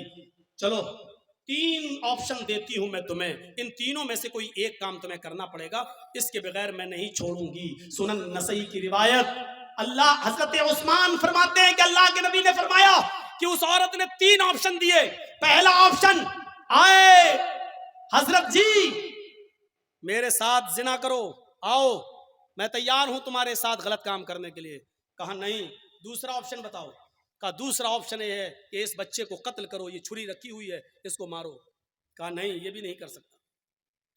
چلو 3 آپشن دیتی ہوں میں تمہیں, ان تینوں میں سے کوئی ایک کام تمہیں کرنا پڑے گا, اس کے بغیر میں نہیں چھوڑوں گی. سنن نسائی کی روایت. اللہ, حضرت عثمان فرماتے ہیں کہ اللہ کے نبی نے فرمایا کہ اس عورت نے 3 آپشن دیے. پہلا آپشن, آئے حضرت جی میرے ساتھ زنا کرو, آؤ میں تیار ہوں تمہارے ساتھ غلط کام کرنے کے لیے. کہا نہیں. دوسرا آپشن بتاؤ. کہا دوسرا آپشن یہ ہے کہ اس بچے کو قتل کرو, یہ چھری رکھی ہوئی ہے, اس کو مارو. کہا نہیں, یہ بھی نہیں کر سکتا.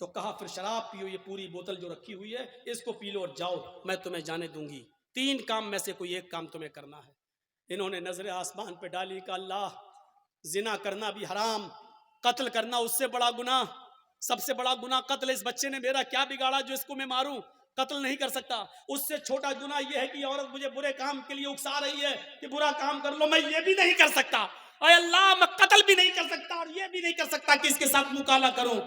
تو کہا پھر شراب پیو, یہ پوری بوتل جو رکھی ہوئی ہے اس کو پی لو اور جاؤ, میں تمہیں جانے دوں گی. 3 کام میں سے کوئی ایک کام تمہیں کرنا ہے. انہوں نے نظر آسمان پہ ڈالی, کہ اللہ زنا کرنا بھی حرام, قتل کرنا اس سے بڑا گناہ, سب سے بڑا گناہ قتل. اس بچے نے میرا کیا بگاڑا جو اس کو میں ماروں؟ قتل نہیں کر سکتا. اس سے چھوٹا گناہ یہ ہے کہ عورت مجھے برے کام کے لیے اکسا رہی ہے کہ برا کام کر لو, میں یہ بھی نہیں کر سکتا. اے اللہ میں قتل بھی نہیں کر سکتا اور یہ بھی نہیں کر سکتا کہ اس کے ساتھ منہ کالا کروں،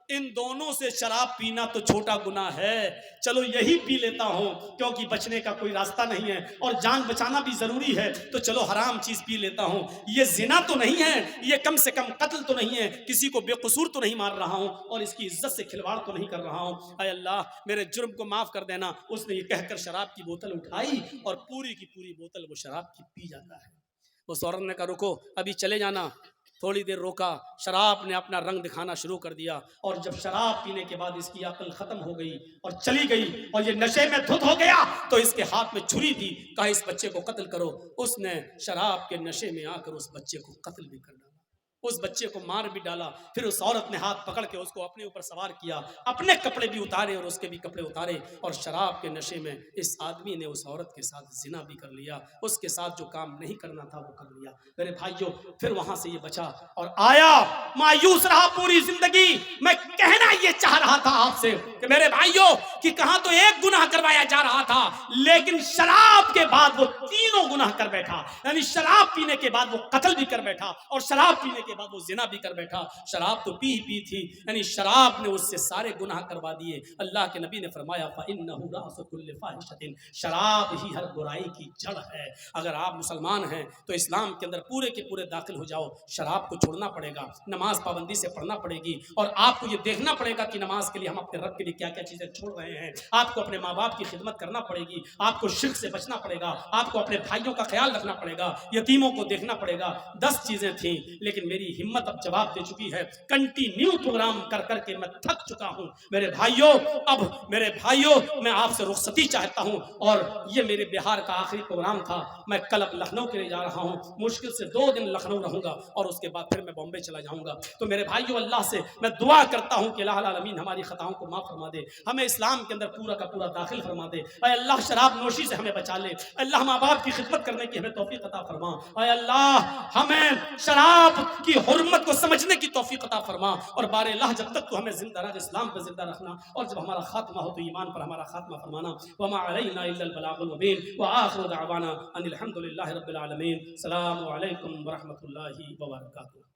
ان دونوں سے شراب پینا تو چھوٹا گناہ ہے، چلو یہی پی لیتا ہوں کیونکہ بچنے کا کوئی راستہ نہیں ہے اور جان بچانا بھی ضروری ہے، تو چلو حرام چیز پی لیتا ہوں، یہ زنا تو نہیں ہے، یہ کم سے کم قتل تو نہیں ہے، کسی کو بے قصور تو نہیں مار رہا ہوں اور اس کی عزت سے کھلواڑ تو نہیں کر رہا ہوں، اے اللہ میرے جرم کو معاف کر دینا۔ اس نے یہ کہہ کر شراب کی بوتل اٹھائی اور پوری کی پوری بوتل وہ شراب کی پی جاتا ہے۔ اس عورت نے کہا رکو ابھی چلے جانا، تھوڑی دیر روکا، شراب نے اپنا رنگ دکھانا شروع کر دیا اور جب شراب پینے کے بعد اس کی عقل ختم ہو گئی اور چلی گئی اور یہ نشے میں دھت ہو گیا تو اس کے ہاتھ میں چھری تھی، کہا اس بچے کو قتل کرو، اس نے شراب کے نشے میں آ کر اس بچے کو قتل بھی کر ڈالا، اس بچے کو مار بھی ڈالا۔ پھر اس عورت نے ہاتھ پکڑ کے اس کو اپنے اوپر سوار کیا، اپنے کپڑے بھی اتارے اور اس کے بھی کپڑے اتارے، اور شراب کے نشے میں اس آدمی نے اس عورت کے ساتھ زنا بھی کر لیا، اس کے ساتھ جو کام نہیں کرنا تھا وہ کر لیا۔ میرے بھائیوں پھر وہاں سے یہ بچا اور آیا، مایوس رہا پوری زندگی۔ میں کہنا یہ چاہ رہا تھا آپ سے کہ میرے بھائیوں کہ کہاں تو ایک گناہ کروایا جا رہا تھا لیکن شراب کے بعد وہ تینوں گناہ کر بیٹھا، یعنی شراب پینے کے بعد وہ قتل بھی کر بیٹھا اور شراب پینے کے بعد وہ زنا بھی کر بیٹھا۔ شراب تو پی پی تھی، یعنی شراب نے اس سے سارے گناہ کروا دیے۔ اللہ کے نبی نے فرمایا فَإِنَّهُ رَأْسُ كُلِّ فَاحِشَةٍ، شراب ہی ہر برائی کی جڑ ہے۔ اگر آپ مسلمان ہیں تو اسلام کے اندر پورے کے پورے داخل ہو جاؤ، شراب کو چھوڑنا پڑے گا، نماز پابندی سے پڑھنا پڑے گی، اور آپ کو یہ دیکھنا پڑے گا کہ نماز کے لیے ہم اپنے رب کے لیے کیا کیا چیزیں چھوڑ رہے ہیں۔ آپ کو اپنے ماں باپ کی خدمت کرنا پڑے گی، آپ کو شرک سے بچنا پڑے گا، آپ کو اپنے بھائیوں کا خیال رکھنا پڑے گا، یتیموں کو دیکھنا پڑے گا۔ 10 چیزیں تھیں لیکن میری ہمت اب جواب دے چکی ہے، کنٹینیو پروگرام کر کر کے میں تھک چکا ہوں۔ میرے بھائیوں اب میرے بھائیوں میں آپ سے رخصتی چاہتا ہوں، اور یہ میرے بہار کا آخری پروگرام تھا۔ میں کل اب لکھنؤ کے لیے جا رہا ہوں، مشکل سے 2 دن لکھنؤ رہوں گا اور اس کے بعد پھر میں بامبے چلا جاؤں گا۔ تو میرے بھائیوں اللہ سے میں دعا کرتا ہوں کہ الہ العالمین ہماری خطاؤں کو معاف فرما دے، ہمیں اسلام کے اندر پورا کا پورا داخل فرما دے۔ اے اللہ شراب نوشی سے ہمیں بچا لے، اللہ ماں باپ کی خدمت کرنے کی ہمیں توفیق عطا فرما۔ اے اللہ ہمیں شراب کی حرمت کو سمجھنے کی توفیق عطا فرما، اور بار اللہ جب تک تو ہمیں زندہ رکھ، اسلام پہ زندہ رکھنا، اور جب ہمارا خاتمہ ہو تو ایمان پر ہمارا خاتمہ فرمانا۔ وما علینا الا البلاغ المبین وآخر دعوانا ان الحمد للہ رب العالمین۔ السلام علیکم ورحمۃ اللہ وبرکاتہ۔